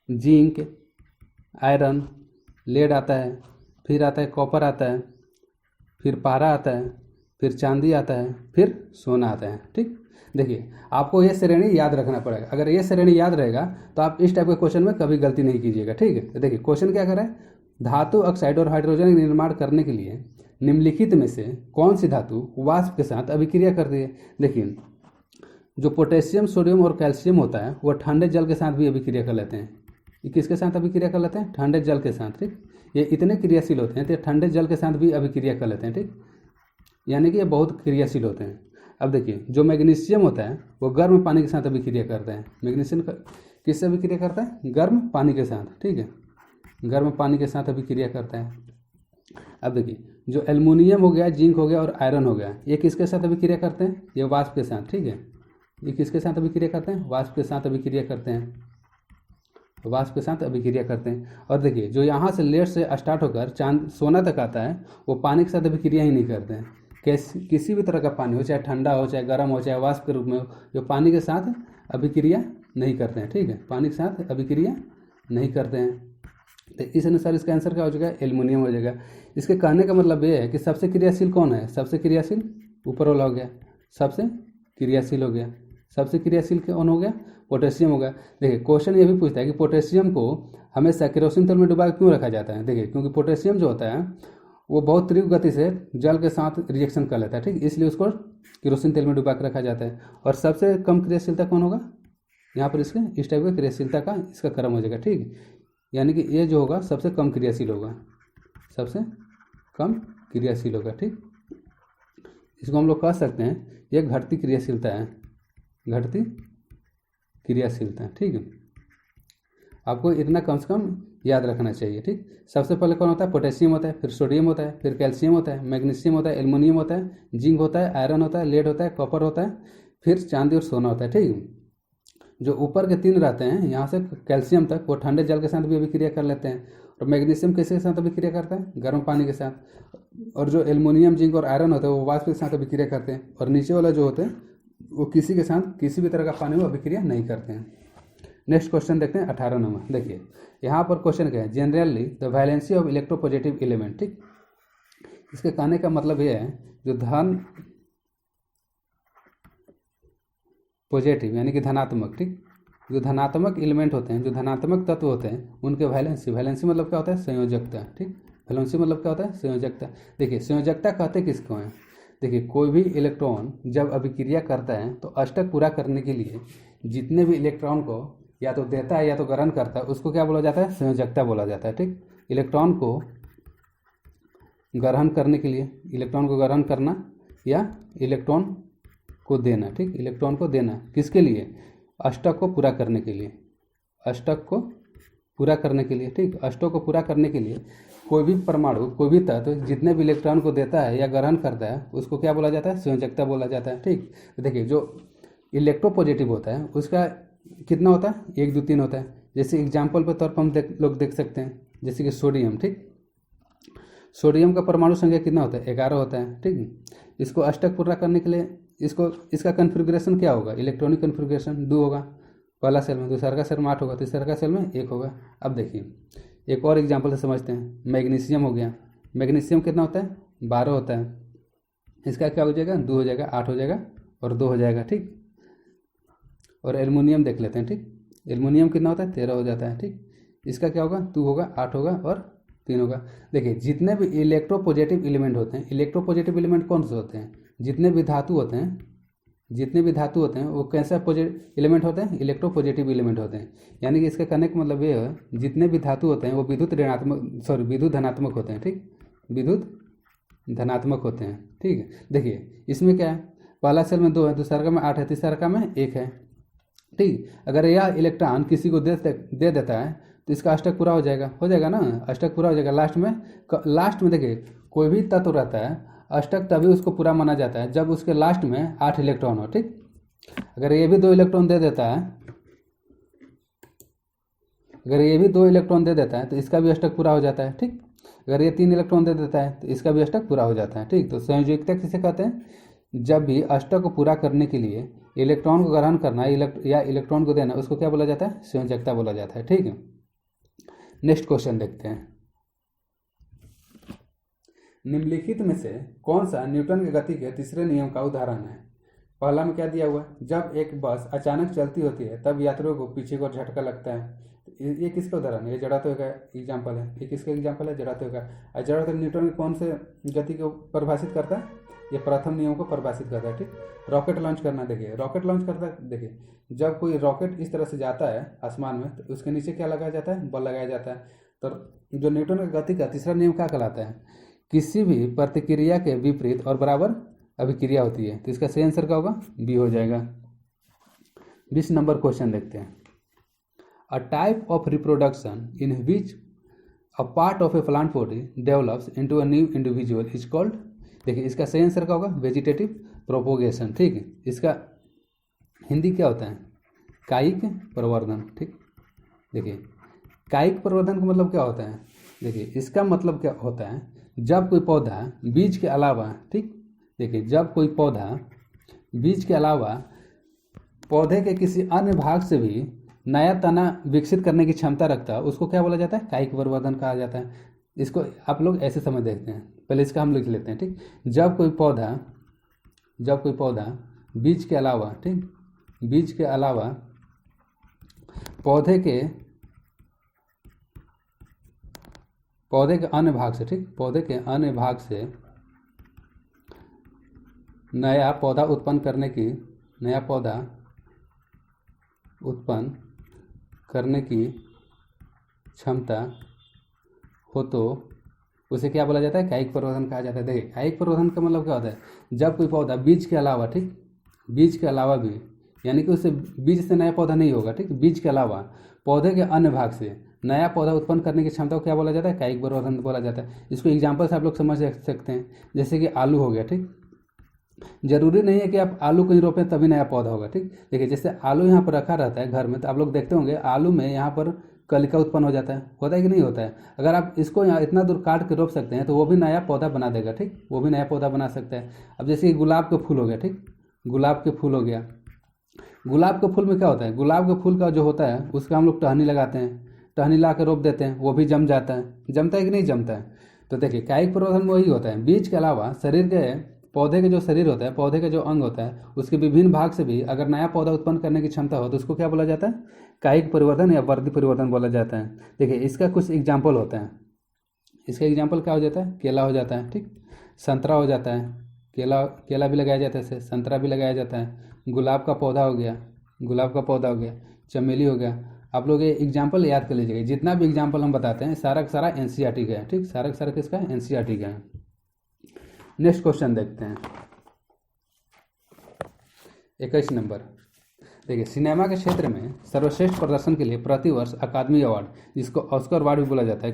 zinc, iron, lead आता है, फिर आता है कॉपर आता है, फिर पारा आता है, फिर चांदी आता है, फिर सोना आता है। ठीक, देखिए आपको ये श्रेणी याद रखना पड़ेगा। अगर ये श्रेणी याद रहेगा तो आप इस टाइप के क्वेश्चन में कभी गलती नहीं कीजिएगा। ठीक है, तो देखिए क्वेश्चन क्या कर रहा है, धातु ऑक्साइड और हाइड्रोजन का निर्माण करने के लिए निम्नलिखित में से कौन सी धातु वाष्प के साथ अभिक्रिया करती है। देखिए, जो पोटेशियम, सोडियम और कैल्शियम होता है वो ठंडे जल के साथ भी अभिक्रिया कर लेते हैं। ये किसके साथ अभिक्रिया कर लेते हैं, ठंडे जल के साथ। ठीक, ये इतने क्रियाशील होते हैं तो ठंडे जल के साथ भी अभिक्रिया कर लेते हैं। ठीक, यानी कि ये बहुत क्रियाशील होते हैं। अब देखिए, जो मैग्नीशियम होता है वो गर्म पानी के साथ अभिक्रिया करता है। मैग्नीशियम किससे अभिक्रिया करता है, गर्म पानी के साथ। ठीक है, गर्म पानी के साथ अभिक्रिया करता है। अब देखिए, जो एल्युमिनियम हो गया, जिंक हो गया और आयरन हो गया, ये किसके साथ अभिक्रिया करते हैं, ये वाष्प के साथ। ठीक है, ये किसके साथ अभिक्रिया करते हैं, वाष्प के साथ अभिक्रिया करते हैं, वाष्प के साथ अभिक्रिया करते हैं। और देखिए, जो यहाँ से लेड से स्टार्ट होकर चांद सोना तक आता है वो पानी के साथ अभिक्रिया ही नहीं करते हैं। किसी भी तरह का पानी हो, चाहे ठंडा हो, चाहे गर्म हो, चाहे वाष्प के रूप में हो, जो पानी के साथ अभिक्रिया नहीं करते हैं। ठीक है, पानी के साथ अभिक्रिया नहीं करते हैं। तो इस अनुसार इसका आंसर क्या हो जाएगा, एल्युमिनियम हो जाएगा। इसके कहने का मतलब ये है कि सबसे क्रियाशील कौन है, सबसे क्रियाशील ऊपर वाला हो गया, सबसे क्रियाशील हो गया। सबसे क्रियाशील कौन हो गया, पोटेशियम हो गया। देखिए, क्वेश्चन ये भी पूछता है कि पोटेशियम को हमेशा केरोसिन तेल में डुबा क्यों रखा जाता है। देखिए, क्योंकि पोटेशियम जो होता है वो बहुत तीव्र गति से जल के साथ रिएक्शन कर लेता है। ठीक, इसलिए उसको केरोसिन तेल में डुबा कर रखा जाता है। और सबसे कम क्रियाशीलता कौन होगा, यहाँ पर इसके इस टाइप का क्रियाशीलता का इसका क्रम हो जाएगा। ठीक, यानी कि ये जो होगा सबसे कम क्रियाशील होगा, सबसे कम क्रियाशील होगा। ठीक, इसको हम लोग कह सकते हैं ये घटती क्रियाशीलता है, घटती क्रियाशीलता। ठीक है, आपको इतना कम से कम याद रखना चाहिए। ठीक, सबसे पहले कौन होता है, पोटेशियम होता है, फिर सोडियम होता है, फिर कैल्शियम होता है, मैग्नीशियम होता है, एल्युमिनियम होता है, जिंक होता है, आयरन होता है, लेड होता है, कॉपर होता है, फिर चांदी और सोना होता है। ठीक, जो ऊपर के तीन रहते हैं यहाँ से कैल्शियम तक वो ठंडे जल के साथ भी अभिक्रिया कर लेते हैं। और मैग्नीशियम किसके साथ अभिक्रिया करता है, गर्म पानी के साथ। और जो एल्युमिनियम, जिंक और आयरन होता है वो वाष्प के साथ अभिक्रिया करते हैं। और नीचे वाला जो होते हैं वो किसी के साथ किसी भी तरह का पानी में अभिक्रिया नहीं करते हैं। नेक्स्ट क्वेश्चन देखते हैं 18 नंबर। देखिए, यहाँ पर क्वेश्चन क्या है, generally the valency of electropositive element. ठीक, इसके कहने का मतलब ये है जो धन पॉजिटिव यानी कि धनात्मक। ठीक, जो धनात्मक एलिमेंट होते हैं, जो धनात्मक तत्व होते हैं उनके वैलेंसी, वैलेंसी मतलब क्या होता है, संयोजकता। ठीक, वैलेंसी मतलब क्या होता है, संयोजकता। देखिए, संयोजकता कहते किसको हैं, देखिए कोई भी इलेक्ट्रॉन जब अभिक्रिया करता है तो अष्टक पूरा करने के लिए जितने भी इलेक्ट्रॉन को या तो देता है या तो ग्रहण करता है उसको क्या बोला जाता है, संयोजकता बोला जाता है। ठीक, इलेक्ट्रॉन को ग्रहण करने के लिए, इलेक्ट्रॉन को ग्रहण करना या इलेक्ट्रॉन को देना। ठीक, इलेक्ट्रॉन को देना किसके लिए, अष्टक को पूरा करने के लिए, अष्टक को पूरा करने के लिए। ठीक, अष्टक को पूरा करने के लिए कोई भी परमाणु, कोई भी तत्व जितने भी इलेक्ट्रॉन को देता है या ग्रहण करता है उसको क्या बोला जाता है, संयोजकता बोला जाता है। ठीक, देखिए जो इलेक्ट्रोपॉजिटिव होता है उसका कितना होता है, 1 2 3 होता है। जैसे एग्जाम्पल के तौर पर हम लोग देख सकते हैं, जैसे कि सोडियम। ठीक, सोडियम का परमाणु संख्या कितना होता है, 11 होता है। ठीक, इसको अष्टक पूरा करने के लिए इसका कन्फिग्रेशन क्या होगा, इलेक्ट्रॉनिक कन्फिग्रेशन 2 होगा पहला सेल में, दूसरा का सेल में 8 होगा, तीसरा का सेल में 1 होगा। अब देखिए एक और एग्जाम्पल से समझते हैं, मैग्नीशियम हो गया। मैग्नीशियम कितना होता है, 12 होता है। इसका क्या हो जाएगा, 2 हो जाएगा, 8 हो जाएगा और 2 हो जाएगा। ठीक, और एल्युमिनियम देख लेते हैं। ठीक, एल्युमिनियम कितना होता है, 13 हो जाता है। ठीक, इसका क्या होगा, 2 होगा, 8 होगा और 3 होगा। देखिए जितने भी इलेक्ट्रोपॉजिटिव एलिमेंट होते हैं, इलेक्ट्रोपॉजिटिव एलिमेंट कौन से होते हैं, जितने भी धातु होते हैं, जितने भी धातु होते हैं वो कैसा एलिमेंट होते हैं, इलेक्ट्रोपॉजिटिव एलिमेंट होते हैं। यानी कि इसका कहने का मतलब ये है जितने भी धातु होते हैं वो विद्युत धनात्मक होते हैं। ठीक, विद्युत धनात्मक होते हैं। ठीक है, देखिए इसमें क्या है, पहला सेल में 2 है, दूसरा का में 8 है, तीसरा का में 1 है। ठीक। अगर यह इलेक्ट्रॉन किसी को दे देता है तो इसका अष्टक पूरा हो जाएगा ना, अष्टक पूरा हो जाएगा। लास्ट में देखिए कोई भी तत्व रहता है अष्टक तभी उसको पूरा माना जाता है जब उसके लास्ट में 8 इलेक्ट्रॉन हो। ठीक। अगर ये भी 2 इलेक्ट्रॉन दे देता है, अगर ये भी 2 इलेक्ट्रॉन दे देता है तो इसका भी अष्टक पूरा हो जाता है। ठीक। अगर ये 3 इलेक्ट्रॉन दे देता है तो इसका भी अष्टक पूरा हो जाता है। ठीक। तो संयोजकता किसे कहते हैं? जब भी अष्टक को पूरा करने के लिए इलेक्ट्रॉन को ग्रहण करना या इलेक्ट्रॉन को देना, उसको क्या बोला जाता है? संयोजकता बोला जाता है। ठीक है। नेक्स्ट क्वेश्चन देखते हैं। निम्नलिखित में से कौन सा न्यूटन की गति के तीसरे नियम का उदाहरण है? पहला में क्या दिया हुआ है? जब एक बस अचानक चलती होती है तब यात्रियों को पीछे को झटका लगता है। ये किसका उदाहरण है? ये जड़त्व का एग्जाम्पल है। ये किसका एग्जाम्पल है? जड़त्व का। जड़त्व न्यूटन कौन से गति को परिभाषित करता है? ये प्रथम नियम को परिभाषित करता है। ठीक। रॉकेट लॉन्च करना, देखिए रॉकेट लॉन्च करता है, देखिए जब कोई रॉकेट इस तरह से जाता है आसमान में तो उसके नीचे क्या लगाया जाता है? बल लगाया जाता है। तो जो न्यूटन की गति का तीसरा नियम क्या कहलाता है? किसी भी प्रतिक्रिया के विपरीत और बराबर अभिक्रिया होती है। तो इसका सही आंसर क्या होगा? बी हो जाएगा। 20 नंबर क्वेश्चन देखते हैं। A type of reproduction in which a part of A plant body develops into a new individual is called. देखिए इसका सही आंसर क्या होगा? Vegetative propagation. ठीक है। इसका हिंदी क्या होता है? कायिक प्रवर्धन। ठीक। देखिए कायिक प्रवर्धन का मतलब क्या होता है? देखिए इसका मतलब क्या होता है? जब कोई पौधा बीज के अलावा, ठीक, देखिए जब कोई पौधा बीज के अलावा पौधे के किसी अन्य भाग से भी नया तना विकसित करने की क्षमता रखता है, उसको क्या बोला जाता है? कायिक प्रवर्धन कहा जाता है। इसको आप लोग ऐसे समझ देखते हैं, पहले इसका हम लिख लेते हैं। ठीक। जब कोई पौधा बीज के अलावा, ठीक, बीज के अलावा पौधे के अन्य भाग से, ठीक, पौधे के अन्य भाग से नया पौधा उत्पन्न करने की क्षमता हो तो उसे क्या बोला जाता है? कायिक प्रवर्धन कहा जाता है। देखिए कायिक प्रवर्धन का मतलब क्या होता है? जब कोई पौधा बीज के अलावा, ठीक, बीज के अलावा भी, यानी कि उससे बीज से नया पौधा नहीं होगा, ठीक, बीज के अलावा पौधे के अन्य भाग से नया पौधा उत्पन्न करने की क्षमता को क्या बोला जाता है? कायिक प्रवर्धन बोला जाता है। इसको एग्जाम्पल से आप लोग समझ सकते हैं, जैसे कि आलू हो गया। ठीक। जरूरी नहीं है कि आप आलू कहीं रोपें तभी नया पौधा होगा। ठीक। देखिए जैसे आलू यहाँ पर रखा रहता है घर में, तो आप लोग देखते होंगे आलू में यहाँ पर कलिका उत्पन्न हो जाता है कि नहीं होता है? अगर आप इसको यहाँ इतना दूर काट के रोप सकते हैं तो वो भी नया पौधा बना देगा। ठीक। वो भी नया पौधा बना सकता है। अब जैसे कि गुलाब का फूल हो गया, ठीक, गुलाब के फूल हो गया। गुलाब के फूल में क्या होता है? गुलाब के फूल का जो होता है उसका हम लोग टहनी लगाते हैं, टहनी ला के रोप देते हैं, वो भी जम जाता है। जमता है कि नहीं जमता है? तो देखिए कायिक प्रवर्धन में वही होता है। बीज के अलावा शरीर के, पौधे के जो शरीर होता है, पौधे के जो अंग होता है, उसके विभिन्न भाग से भी अगर नया पौधा उत्पन्न करने की क्षमता हो तो उसको क्या बोला जाता है? कायिक परिवर्तन या वर्धी परिवर्तन बोला जाता है। देखिए इसका कुछ एग्जाम्पल होता है। इसका एग्जाम्पल क्या हो जाता है? केला हो जाता है, ठीक, संतरा हो जाता है, केला भी लगाया जाता है, संतरा भी लगाया जाता है, गुलाब का पौधा हो गया, चमेली हो गया। आप लोग ये एग्जाम्पल याद कर लीजिएगा। जितना भी एग्जाम्पल हम बताते हैं सारा का सारा एनसीईआरटी का है। ठीक। सारा का सारा किसका है? एनसीईआरटी का है। नेक्स्ट क्वेश्चन देखते हैं। 21 नंबर। देखिए सिनेमा के क्षेत्र में सर्वश्रेष्ठ प्रदर्शन के लिए प्रतिवर्ष अकादमी अवार्ड, जिसको ऑस्कर अवार्ड भी बोला जाता है,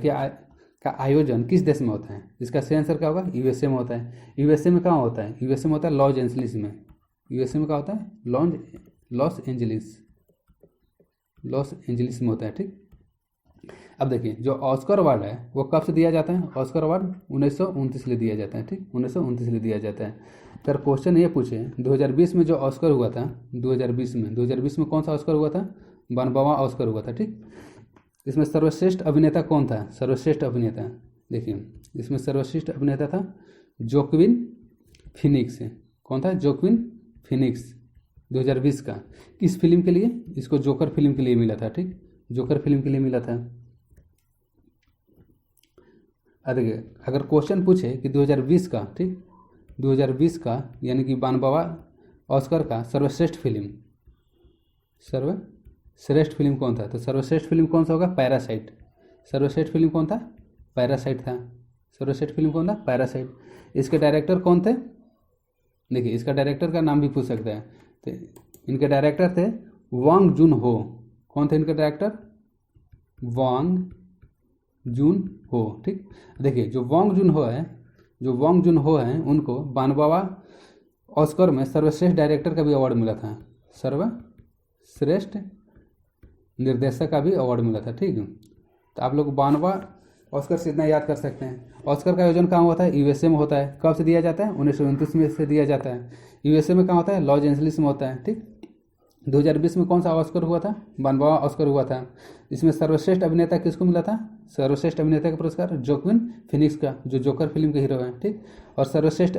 का आयोजन किस देश में होता है? इसका सही आंसर क्या होगा? यूएसए में होता है। यूएसए में कहाँ होता है? यूएसए में होता है लॉस एंजलिस में। यूएसए में क्या होता है? लॉस एंजलिस में होता है। ठीक। अब देखिए जो ऑस्कर अवार्ड है वो कब से दिया जाता है? ऑस्कर अवार्ड 1929 लिए दिया जाता है। ठीक। 1929 लिए दिया जाता है। अगर क्वेश्चन ये पूछे 2020 में जो ऑस्कर हुआ था, 2020 में कौन सा ऑस्कर हुआ था? 92वां ऑस्कर हुआ था। ठीक। इसमें सर्वश्रेष्ठ अभिनेता कौन था? सर्वश्रेष्ठ अभिनेता, देखिए इसमें सर्वश्रेष्ठ अभिनेता था जोक्विन फिनिक्स। कौन था? Joaquin Phoenix. 2020 का किस फिल्म के लिए? इसको जोकर फिल्म के लिए मिला था। ठीक। जोकर फिल्म के लिए मिला था। देखिए अगर क्वेश्चन पूछे कि 2020 का, ठीक, 2020 का यानी कि 92वां ऑस्कर का सर्वश्रेष्ठ फिल्म कौन था? तो सर्वश्रेष्ठ फिल्म कौन सा होगा? पैरासाइट। सर्वश्रेष्ठ फिल्म कौन था? पैरासाइट था। सर्वश्रेष्ठ फिल्म कौन था? पैरासाइट। इसके डायरेक्टर कौन थे? देखिए इसका डायरेक्टर का नाम भी पूछ सकते हैं। तो इनके डायरेक्टर थे वांग जुन हो, कौन थे इनके डायरेक्टर? वांग जुन हो। ठीक, देखिए जो वांग जुन हो है, जो वांग जुन हो हैं उनको 92वां ऑस्कर में सर्वश्रेष्ठ डायरेक्टर का भी अवार्ड मिला था, सर्वश्रेष्ठ निर्देशक का भी अवार्ड मिला था। ठीक है, तो आप लोग 92वां ऑस्कर से इतना याद कर सकते हैं। ऑस्कर का आयोजन कहाँ होता है? यूएसए में होता है। कब से दिया जाता है? 1929 में से दिया जाता है। यूएसए में कहाँ होता है? लॉस एंजलिस में होता है। ठीक, 2020 में कौन सा ऑस्कर हुआ था? 92वां ऑस्कर हुआ था। इसमें सर्वश्रेष्ठ अभिनेता किसको मिला था? सर्वश्रेष्ठ अभिनेता का पुरस्कार जोक्विन फिनिक्स का, जो जोकर फिल्म के हीरो हैं। ठीक, और सर्वश्रेष्ठ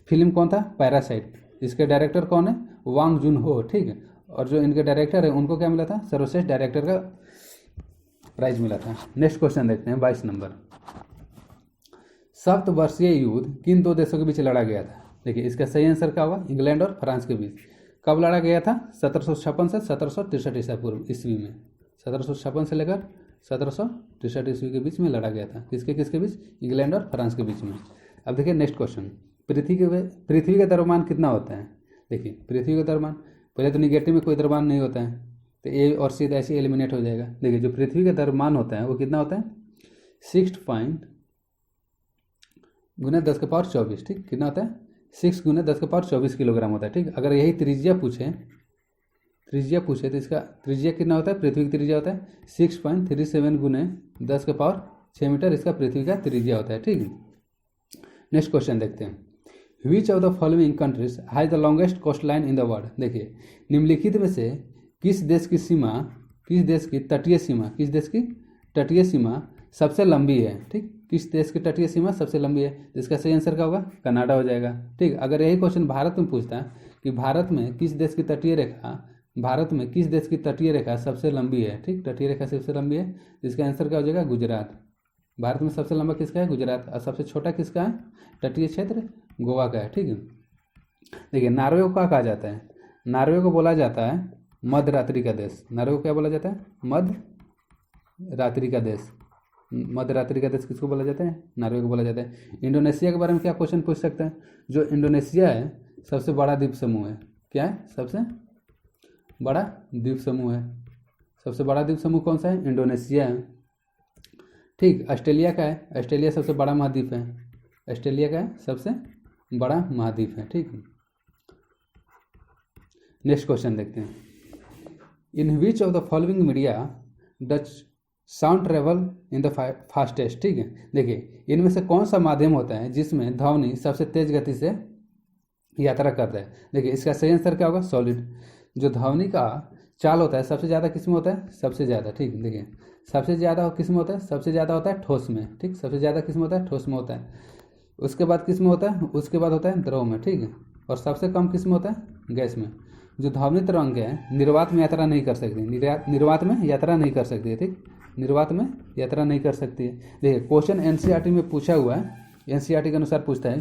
फिल्म कौन था? पैरासाइट। इसके डायरेक्टर कौन है? वांग जुन हो। ठीक है, और जो इनके डायरेक्टर है उनको क्या मिला था? सर्वश्रेष्ठ डायरेक्टर का प्राइज मिला था। नेक्स्ट क्वेश्चन देखते हैं, 22 नंबर। सप्तवर्षीय युद्ध किन दो देशों के बीच लड़ा गया था? देखिए इसका सही आंसर क्या होगा? इंग्लैंड और फ्रांस के बीच। कब लड़ा गया था? 1756 से 1763 ईसा पूर्व ईस्वी में। 1756 से लेकर 1763 ईस्वी के बीच में लड़ा गया था। किसके किसके बीच? इंग्लैंड और फ्रांस के बीच में। अब देखिए नेक्स्ट क्वेश्चन, पृथ्वी का द्रव्यमान कितना होता है? देखिए पृथ्वी का द्रव्यमान, पहले तो निगेटिव में कोई द्रव्यमान नहीं होता है, तो ए और सी ऐसे एलिमिनेट हो जाएगा। देखिए जो पृथ्वी का द्रव्यमान होता है वो कितना होता है? 6 गुना 10⁻²4। ठीक, कितना होता है? 6 गुना 10⁻24 किलोग्राम होता है। ठीक, अगर यही त्रिज्या पूछे तो इसका त्रिज्या कितना होता है? पृथ्वी की त्रिज्या होता है 6.37 गुने 10⁻6 मीटर, इसका पृथ्वी का त्रिज्या होता है। ठीक, नेक्स्ट क्वेश्चन देखते हैं। Which of the following countries has the longest coast line in the world? देखिए निम्नलिखित में से किस देश की तटीय सीमा सबसे लंबी है? ठीक, किस देश की तटीय सीमा सबसे लंबी है? इसका सही आंसर क्या होगा? कनाडा हो जाएगा। ठीक, अगर यही क्वेश्चन भारत में पूछता है कि भारत में किस देश की तटीय रेखा सबसे लंबी है? ठीक, तटीय रेखा सबसे लंबी है, इसका आंसर क्या हो जाएगा? गुजरात। भारत में सबसे लंबा किसका है? गुजरात। और सबसे छोटा किसका है? तटीय क्षेत्र गोवा का है। ठीक है, देखिए नॉर्वे को क्या कहा जाता है? नॉर्वे को बोला जाता है मध्य रात्रि का देश। नॉर्वे को क्या बोला जाता है? मध्य रात्रि का देश। मध्य रात्रि का देश किसको बोला जाता है? नॉर्वे को बोला जाता है। इंडोनेशिया के बारे में क्या क्वेश्चन पूछ सकते हैं? जो इंडोनेशिया है सबसे बड़ा द्वीप समूह है। क्या है? सबसे बड़ा द्वीप समूह है। सबसे बड़ा द्वीप समूह कौन सा है? इंडोनेशिया है। ठीक, ऑस्ट्रेलिया का है। ऑस्ट्रेलिया सबसे बड़ा महाद्वीप है। ऑस्ट्रेलिया का है सबसे बड़ा महाद्वीप है। ठीक, नेक्स्ट क्वेश्चन देखते हैं। In which of the following media does sound travel in the fastest? ठीक है, देखिए इनमें से कौन सा माध्यम होता है जिसमें ध्वनि सबसे तेज गति से यात्रा करता है? देखिए इसका सही आंसर क्या होगा? सॉलिड। जो ध्वनि का चाल होता है सबसे ज़्यादा किस में होता है? सबसे ज़्यादा। ठीक, देखिए सबसे ज़्यादा किस में होता है? सबसे ज़्यादा होता है ठोस में। ठीक, सबसे ज़्यादा किस में होता है? ठोस में होता है। उसके बाद किस में होता है? उसके बाद होता है द्रव में। ठीक है, और सबसे कम किस में होता है? गैस में। जो ध्वनि तरंग है निर्वात में यात्रा नहीं कर सकती, निर्वात में यात्रा नहीं कर सकती है। ठीक, निर्वात में यात्रा नहीं कर सकती है। देखिए क्वेश्चन एनसीईआरटी में पूछा हुआ है, एनसीईआरटी के अनुसार पूछता है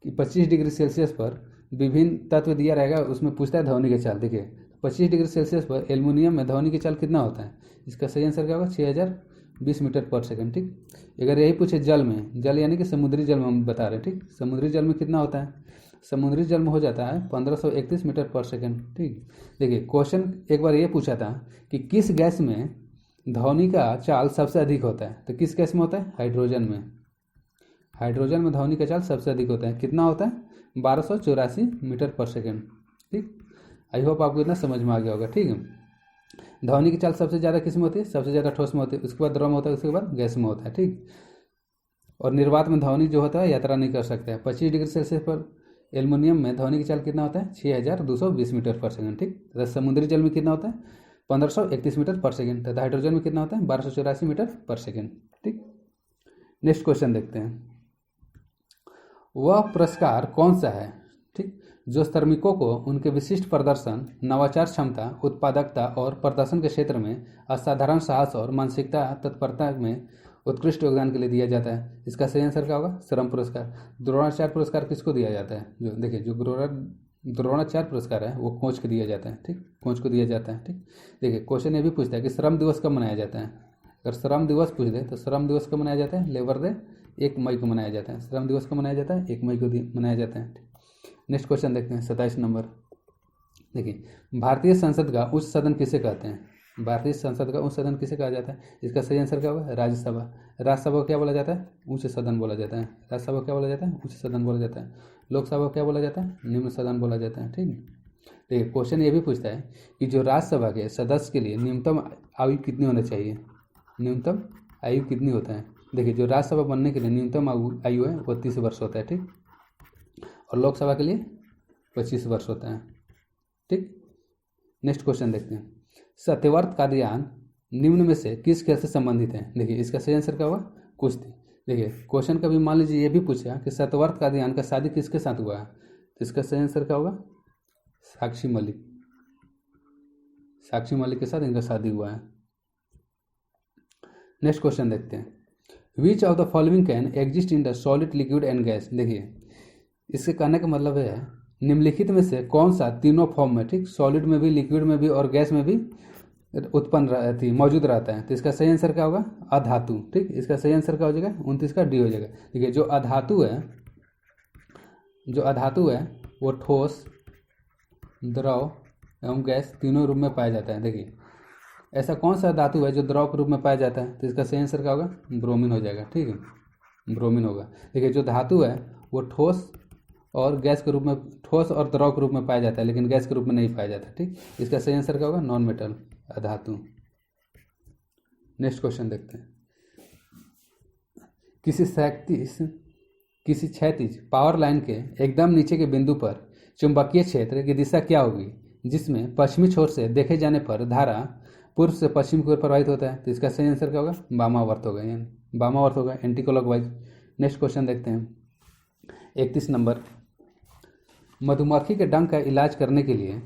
कि 25 डिग्री सेल्सियस पर विभिन्न तत्व दिया रहेगा, उसमें पूछता है ध्वनि की चाल। देखिए 25 डिग्री सेल्सियस पर एल्युमिनियम में ध्वनि की चाल कितना होता है? इसका सही आंसर क्या होगा? 6020 मीटर पर सेकंड। ठीक, अगर यही पूछे जल में, जल यानी कि समुद्री जल में हम बता रहे हैं। ठीक, समुद्री जल में कितना होता है? समुद्री जल में हो जाता है 1531 मीटर पर सेकंड। ठीक, देखिए क्वेश्चन एक बार ये पूछा था कि किस गैस में ध्वनि का चाल सबसे अधिक होता है? तो किस गैस में होता है? हाइड्रोजन में। हाइड्रोजन में ध्वनि का चाल सबसे अधिक होता है। कितना होता है? 1284 मीटर पर सेकंड। ठीक, आई होप आपको इतना समझ में आ गया होगा। ठीक है, ध्वनि की चाल सबसे ज़्यादा किस में होती है? सबसे ज़्यादा ठोस में होती है, उसके बाद द्रव में होता है, उसके बाद गैस में होता है। ठीक, और निर्वात में ध्वनि जो होता है यात्रा नहीं कर सकता है। 25 डिग्री सेल्सियस पर एल्युमिनियम में ध्वनि की चाल कितना होता है? 6220 मीटर पर सेकंड। ठीक, तथा समुद्री जल में कितना होता है? 1531 मीटर पर सेकंड। तथा हाइड्रोजन में कितना होता है? 1284 मीटर पर सेकंड। ठीक, नेक्स्ट क्वेश्चन देखते हैं। वह पुरस्कार कौन सा है? ठीक, जो श्रमिकों को उनके विशिष्ट प्रदर्शन, नवाचार क्षमता, उत्पादकता और प्रदर्शन के क्षेत्र में असाधारण साहस और मानसिकता तत्परता में उत्कृष्ट योगदान के लिए दिया जाता है। इसका सही आंसर क्या होगा? श्रम पुरस्कार। द्रोणाचार्य पुरस्कार किसको दिया जाता है? जो देखिए जो द्रोणाचार्य पुरस्कार है वो कोच को दिया जाता है। ठीक, कोच को दिया जाता है। ठीक, देखिए क्वेश्चन ये भी पूछता है कि श्रम दिवस कब मनाया जाता है? अगर श्रम दिवस पूछ दे तो श्रम दिवस कब मनाया जाता है? लेबर डे 1 मई को मनाया जाता है। श्रम दिवस कब मनाया जाता है? 1 मई को मनाया जाता है। नेक्स्ट क्वेश्चन देखते हैं, 27 नंबर। देखिए भारतीय संसद का उच्च सदन किसे कहते हैं? भारतीय संसद का उच्च सदन किसे कहा जाता है? इसका सही आंसर क्या होगा? राज्यसभा। राज्यसभा को क्या बोला जाता है? उच्च सदन बोला जाता है। राज्यसभा को क्या बोला जाता है? उच्च सदन बोला जाता है। लोकसभा को क्या बोला जाता है? निम्न सदन बोला जाता है। ठीक। देखिए क्वेश्चन ये भी पूछता है कि जो राज्यसभा के सदस्य के लिए न्यूनतम आयु कितनी होनी चाहिए? न्यूनतम आयु कितनी होता है? देखिए जो राज्यसभा बनने के लिए न्यूनतम आयु है वो 30 वर्ष होता है। ठीक। और लोकसभा के लिए 25 वर्ष होता है। ठीक। नेक्स्ट क्वेश्चन देखते हैं। सत्यव्रत कादियान निम्न में से किस खेल से संबंधित है? देखिए इसका सही आंसर क्या होगा? कुश्ती। देखिए क्वेश्चन कभी मान लीजिए ये भी पूछा कि सत्यव्रत कादियान का शादी किसके साथ हुआ है, तो इसका सही आंसर क्या होगा? साक्षी मलिक। साक्षी मलिक के साथ इनका शादी हुआ है। नेक्स्ट क्वेश्चन देखते हैं। Which of the following can exist in the solid, liquid and gas? देखिए इसके कहने का मतलब है निम्नलिखित में से कौन सा तीनों फॉर्म में, ठीक, सॉलिड में भी, लिक्विड में भी और गैस में भी उत्पन्न रहती, मौजूद रहता है? तो इसका सही आंसर क्या होगा? अधातु। ठीक। इसका सही आंसर क्या हो जाएगा? 29 का डी हो जाएगा। देखिए जो अधातु है वो ठोस, द्रव एवं गैस तीनों रूप में पाया जाता है। देखिए ऐसा कौन सा धातु है जो द्रव के रूप में पाया जाता है? तो इसका सही आंसर क्या होगा? ब्रोमीन हो जाएगा। ठीक है, ब्रोमीन होगा। देखिए जो धातु है वो ठोस और गैस के रूप में, ठोस और द्रव के रूप में पाया जाता है, लेकिन गैस के रूप में नहीं पाया जाता। ठीक। इसका सही आंसर क्या होगा? नॉन मेटल, अधातु। नेक्स्ट क्वेश्चन देखते हैं। किसी क्षैतिज पावर लाइन के एकदम नीचे के बिंदु पर चुंबकीय क्षेत्र की दिशा क्या होगी जिसमें पश्चिमी छोर से देखे जाने पर धारा पूर्व से पश्चिम की ओर प्रवाहित होता है? तो इसका सही आंसर क्या होगा? वामावर्त होगा, यानी वामावर्त होगा, एंटी क्लॉकवाइज। नेक्स्ट क्वेश्चन देखते हैं। 31 नंबर। मधुमक्खी के डंक का इलाज करने के लिए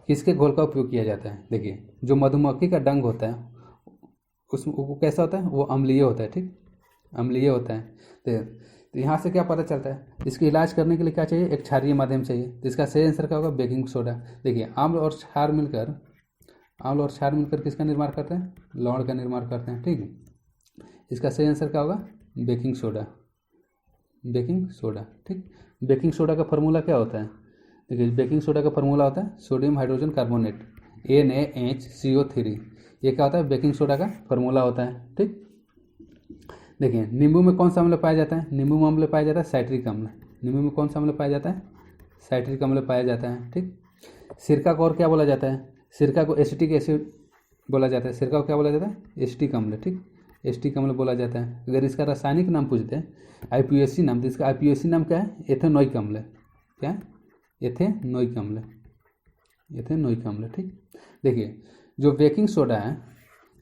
किसके घोल का उपयोग किया जाता है? देखिए जो मधुमक्खी का डंक होता है उसमें वो कैसा होता है? वो अम्लीय होता है। ठीक, अम्लीय होता है। तो यहाँ से क्या पता चलता है? इसके इलाज करने के लिए क्या चाहिए? एक क्षारीय माध्यम चाहिए। तो इसका सही आंसर क्या होगा? Baking soda. देखिए आम्ल और क्षार मिलकर किसका निर्माण करते हैं? लवण का निर्माण करते हैं। ठीक, इसका सही आंसर क्या होगा? Baking soda, baking soda. ठीक। बेकिंग सोडा का फार्मूला क्या होता है? देखिए बेकिंग सोडा का फार्मूला होता है सोडियम हाइड्रोजन कार्बोनेट, NaHCO3। ये क्या होता है? बेकिंग सोडा का फार्मूला होता है। ठीक। देखिए नींबू में कौन सा अम्ल पाया जाता है? नींबू में अम्ल पाया जाता है साइट्रिक अम्ल। नींबू में कौन सा अम्ल पाया जाता है? साइट्रिक अम्ल पाया जाता है। ठीक। सिरका को और क्या बोला जाता है? सिरका को एसिटिक एसिड बोला जाता है। सिरका को क्या बोला जाता है? एसिटिक अम्ल। ठीक, एसिटिक अम्ल बोला जाता है। अगर इसका रासायनिक नाम पूछते हैं IPAC नाम, तो इसका IPAC नाम क्या है? एथेनोइक अम्ल। क्या है? एथेनोइक अम्ल, एथेनोइक अम्ल। ठीक। देखिए जो बेकिंग सोडा है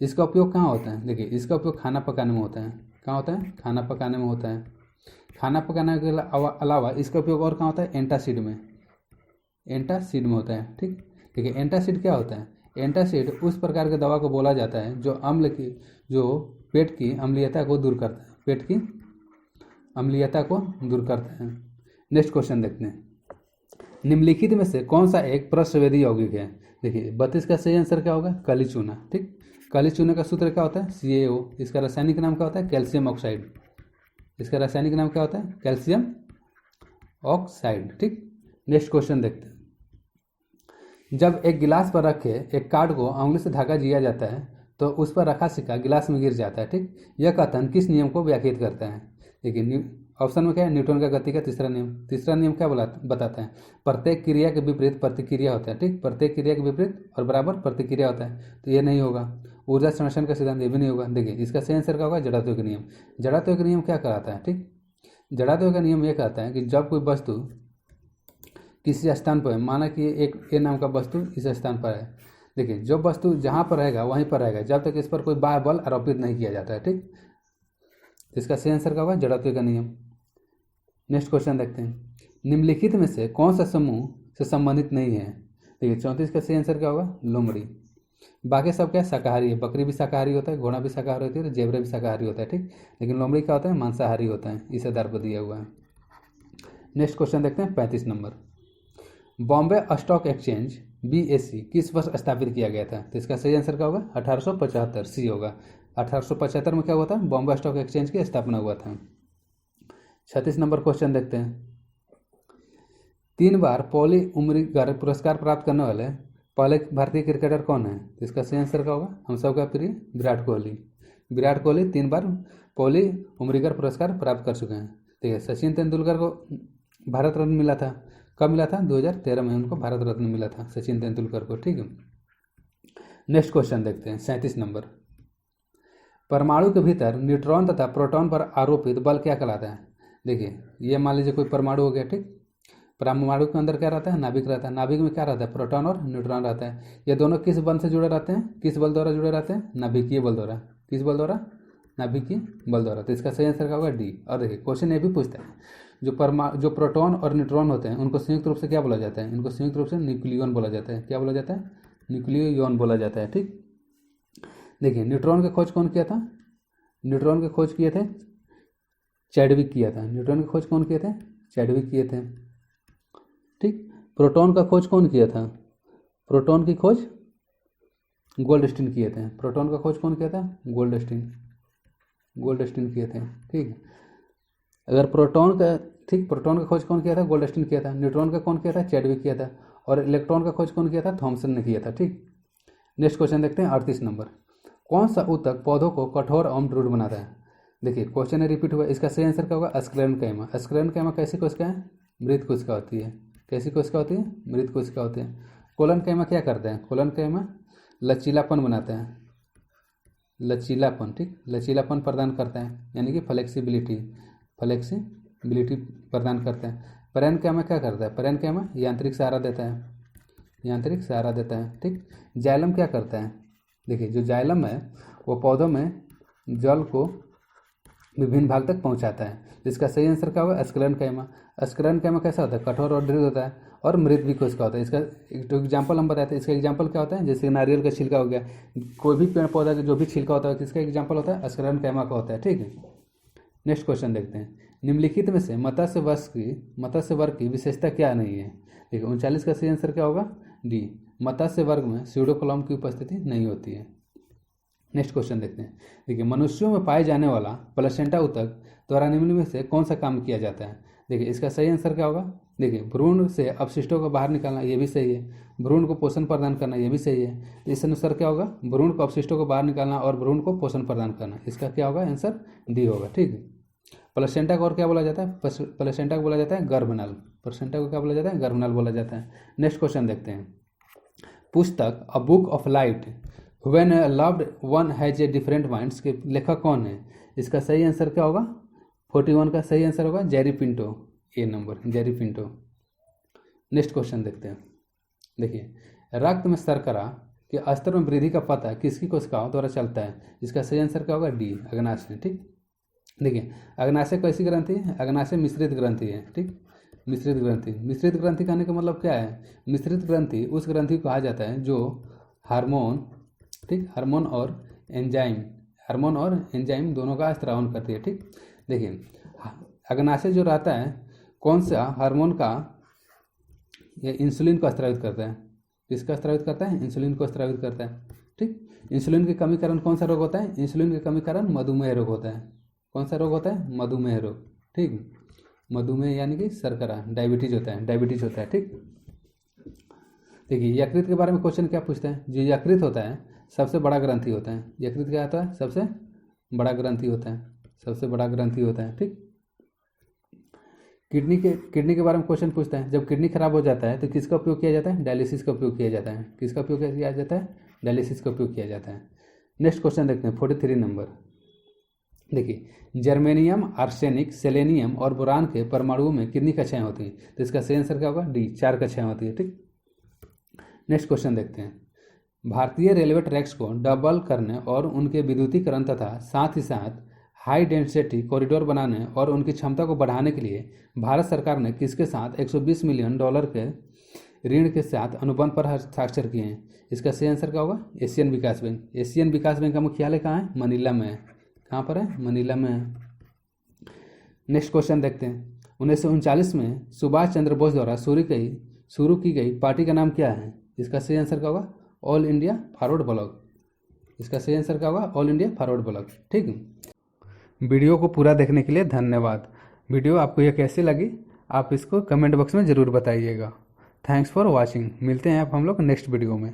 इसका उपयोग कहाँ होता है? देखिए इसका उपयोग खाना पकाने में होता है। कहाँ होता है? खाना पकाने में होता है। खाना पकाने के अलावा इसका उपयोग और कहाँ होता है? एंटासिड में, एंटासिड में होता है। ठीक। देखिए एंटासिड क्या होता है? एंटासिड उस प्रकार की दवा को बोला जाता है जो पेट की अम्लीयता को दूर करता है, पेट की अम्लीयता को दूर करता है। नेक्स्ट क्वेश्चन देखते हैं। निम्नलिखित में से कौन सा एक प्रश्नवेदी यौगिक है? देखिए 32 का सही आंसर क्या होगा? काली चूना। ठीक। काली चूना का सूत्र क्या होता है? CaO। इसका रासायनिक नाम क्या होता है? Calcium oxide. इसका रासायनिक नाम क्या होता है? Calcium oxide. ठीक। नेक्स्ट क्वेश्चन देखते हैं। जब एक गिलास पर रखे एक कार्ड को उंगली से धागा दिया जाता है तो उस पर रखा सिक्का गिलास में गिर जाता है। ठीक। यह कथन किस नियम को व्याख्यायित करता है? देखिए ऑप्शन में क्या है? न्यूटन का गति का तीसरा नियम। तीसरा नियम क्या बताता है? प्रत्येक क्रिया के विपरीत प्रतिक्रिया होता है। ठीक, प्रत्येक क्रिया के विपरीत और बराबर प्रतिक्रिया होता है। तो ये नहीं होगा। ऊर्जा संरक्षण का सिद्धांत, ये भी नहीं होगा। देखिए इसका सही आंसर क्या होगा? जड़त्व का नियम। जड़त्व का नियम क्या कहता है? ठीक, जड़त्व का नियम ये कहता है कि जब कोई वस्तु किसी स्थान पर है, माना कि एक ए नाम का वस्तु इस स्थान पर है, देखिए जो वस्तु जहाँ पर रहेगा वहीं पर रहेगा जब तक इस पर कोई बाह्य बल आरोपित नहीं किया जाता है। ठीक, इसका सही आंसर क्या होगा? जड़त्व का नियम। नेक्स्ट क्वेश्चन देखते हैं। निम्नलिखित में से कौन सा समूह से संबंधित नहीं है? देखिए 34 का सही आंसर क्या होगा? लोमड़ी। बाकी सब क्या? शाकाहारी है। बकरी भी शाकाहारी होता है, घोड़ा भी शाकाहारी होती है, जेबरा भी शाकाहारी होता है। ठीक, लेकिन लोमड़ी क्या होता है? मांसाहारी होता है। इस आधार पर दिया हुआ है। नेक्स्ट क्वेश्चन देखते हैं 35 number. Bombay stock exchange BSE किस वर्ष स्थापित किया गया था? तो इसका सही आंसर क्या होगा? 1875। सी होगा। 1875 में क्या हुआ था? बॉम्बे स्टॉक एक्सचेंज की स्थापना हुआ था। 36 नंबर क्वेश्चन देखते हैं। 3 बार पॉली उमरीगर पुरस्कार प्राप्त करने वाले पहले भारतीय क्रिकेटर कौन है? तो इसका सही आंसर क्या होगा? हम सबका प्रिय विराट कोहली। विराट कोहली 3 बार पॉली उमरीगर पुरस्कार प्राप्त कर चुके हैं। ठीक है, सचिन तेंदुलकर को भारत रत्न मिला था, कब मिला था? 2013 में उनको भारत रत्न मिला था सचिन तेंदुलकर को। ठीक है, नेक्स्ट क्वेश्चन देखते हैं 37 नंबर। परमाणु के भीतर न्यूट्रॉन तथा प्रोटॉन पर आरोपित बल क्या कहलाता है? देखिए, ये मान लीजिए कोई परमाणु हो गया। ठीक, परमाणु के अंदर क्या रहता है? नाभिक रहता है। नाभिक में क्या रहता है? प्रोटॉन और न्यूट्रॉन रहता है। ये दोनों किस बल से जुड़े रहते हैं? किस बल द्वारा जुड़े रहते हैं? नाभिकीय बल द्वारा। किस बल द्वारा? नाभिकीय बल द्वारा। तो इसका सही आंसर क्या होगा? डी। और देखिए, क्वेश्चन ये भी पूछता है जो प्रोटॉन और न्यूट्रॉन होते हैं उनको संयुक्त रूप से क्या बोला जाता है? इनको संयुक्त रूप से न्यूक्लियन बोला जाता है। क्या बोला जाता है? न्यूक्लियन बोला जाता है। ठीक, देखिए, न्यूट्रॉन का खोज कौन किया था? न्यूट्रॉन के खोज किए थे चैडविक किया था। न्यूट्रॉन की खोज कौन किए थे? चैडविक किए थे। ठीक, प्रोटॉन का खोज कौन किया था? प्रोटॉन की खोज गोल्डस्टीन किए थे। प्रोटॉन का खोज कौन किया था? गोल्डस्टीन किए थे। ठीक, अगर प्रोटॉन का खोज कौन किया था? गोल्डस्टीन किया था। न्यूट्रॉन का कौन किया था? चैडविक किया था। और इलेक्ट्रॉन का खोज कौन किया था? थॉमसन ने किया था। ठीक, नेक्स्ट क्वेश्चन देखते हैं 38 नंबर। कौन सा ऊतक पौधों को कठोर एवं दृढ़ बनाता है? देखिए, क्वेश्चन रिपीट हुआ। इसका सही आंसर क्या होगा? स्क्लेरेनकाइमा। स्क्लेरेनकाइमा कैसी कोशिका है? मृत कोशिका होती है। कैसी कोशिका होती है? मृत कोशिका होती है। कोलनकाइमा क्या करते हैं? कोलनकाइमा लचीलापन बनाते हैं। लचीलापन, ठीक, लचीलापन प्रदान करते हैं, यानी कि फ्लेक्सिबिलिटी प्रदान करते हैं। पैरेन्काइमा क्या करता है? पैरेन्काइमा यांत्रिक सहारा देता है। ठीक, जाइलम क्या करता है? देखिए, जो जाइलम है वो पौधों में जल को विभिन्न भाग तक पहुंचाता है। इसका सही आंसर क्या होगा? स्क्लेरेनकाइमा। स्क्लेरेनकाइमा कैसा होता है? कठोर और दृढ़ होता है और मृत भी कोशिका होता है। इसका एक एग्जाम्पल हम बताते हैं। इसका एग्जाम्पल क्या होता है? जैसे नारियल का छिलका हो गया, कोई भी पेड़ पौधा का जो भी छिलका होता है किसका एग्जाम्पल होता है? स्क्लेरेनकाइमा का होता है। ठीक है, नेक्स्ट क्वेश्चन देखते हैं। निम्नलिखित में से मत्स्य वर्ग की विशेषता क्या नहीं है? देखिए, 39 का सही आंसर क्या होगा? डी। मत्स्य वर्ग में स्यूडोक्लोम की उपस्थिति नहीं होती है। नेक्स्ट क्वेश्चन देखते हैं। देखिए, मनुष्यों में पाए जाने वाला प्लेसेंटा ऊतक द्वारा निम्न में से कौन सा काम किया जाता है? देखिए, इसका सही आंसर क्या होगा? देखिए, भ्रूण से अपशिष्टों को बाहर निकालना, ये भी सही है। भ्रूण को पोषण प्रदान करना, ये भी सही है। इस अनुसार क्या होगा? भ्रूण को अपशिष्टों को बाहर निकालना और भ्रूण को पोषण प्रदान करना। इसका क्या होगा? आंसर डी होगा। ठीक है, प्लेसेंटा को और क्या बोला जाता है? प्लेसेंटा को बोला जाता है गर्भनाल। प्लेसेंटा को क्या बोला जाता है? गर्भनाल बोला जाता है। नेक्स्ट क्वेश्चन देखते हैं। पुस्तक a book of light when a loved one has a different minds के लेखक कौन है? इसका सही आंसर क्या होगा? 41 का सही आंसर होगा Jerry Pinto. A number, Jerry Pinto. Next question देखते हैं। देखिए, रक्त में शर्करा के स्तर में वृद्धि का पता किसकी कोशिकाओं द्वारा चलता है? इसका सही आंसर क्या होगा? डी, अग्नाशय। ठीक, देखिए, अग्नाशय कैसी ग्रंथि है? अग्नाशय मिश्रित ग्रंथि है। ठीक, मिश्रित ग्रंथि कहने का मतलब क्या है? मिश्रित ग्रंथि उस ग्रंथि को कहा जाता है जो हार्मोन और एंजाइम दोनों का स्त्रावन करती है। ठीक, देखिए, अग्नाशय जो रहता है कौन सा हार्मोन का? ये इंसुलिन को स्रावित करता है। किसका स्रावित करता है? इंसुलिन को स्रावित करता है। ठीक, इंसुलिन के कमी कारण कौन सा रोग होता है? इंसुलिन के कमी कारण मधुमेह रोग होता है। कौन सा रोग होता है? मधुमेह रोग। ठीक, मधुमेह यानी कि शर्करा, डायबिटीज होता है। ठीक, देखिए, यकृत के बारे में क्वेश्चन क्या पूछता है? जो यकृत होता है सबसे बड़ा ग्रंथि होता है। यकृत क्या होता है? सबसे बड़ा ग्रंथि होता है। ठीक, किडनी के बारे में क्वेश्चन पूछता है। जब किडनी खराब हो जाता है तो किसका उपयोग किया जाता है? डायलिसिस का उपयोग किया जाता है। किसका उपयोग किया जाता है? डायलिसिस का उपयोग किया जाता है। नेक्स्ट क्वेश्चन देखते हैं 43 नंबर। देखिए, जर्मेनियम, आर्सेनिक, सेलेनियम और बोरान के परमाणुओं में कितनी कक्षाएं होती हैं? तो इसका सही आंसर क्या होगा? डी, 4 कक्षाएं होती है। ठीक, नेक्स्ट क्वेश्चन देखते हैं। भारतीय रेलवे ट्रैक्स को डबल करने और उनके विद्युतीकरण तथा साथ ही साथ हाई डेंसिटी कॉरिडोर बनाने और उनकी क्षमता को बढ़ाने के लिए भारत सरकार ने किसके साथ $120 मिलियन के ऋण के साथ अनुबंध पर हस्ताक्षर किए हैं? इसका सही आंसर क्या होगा? एशियन विकास बैंक। एशियन विकास बैंक का मुख्यालय कहाँ है? मनीला में है। कहाँ पर है? मनीला में है। नेक्स्ट क्वेश्चन देखते हैं। 1939 में सुभाष चंद्र बोस द्वारा शुरू की गई पार्टी का नाम क्या है? इसका सही आंसर क्या होगा? All India forward block. इसका सही आंसर क्या होगा? All India forward block. ठीक है, वीडियो को पूरा देखने के लिए धन्यवाद। वीडियो आपको यह कैसी लगी आप इसको कमेंट बॉक्स में ज़रूर बताइएगा। Thanks for watching. मिलते हैं आप हम लोग नेक्स्ट वीडियो में।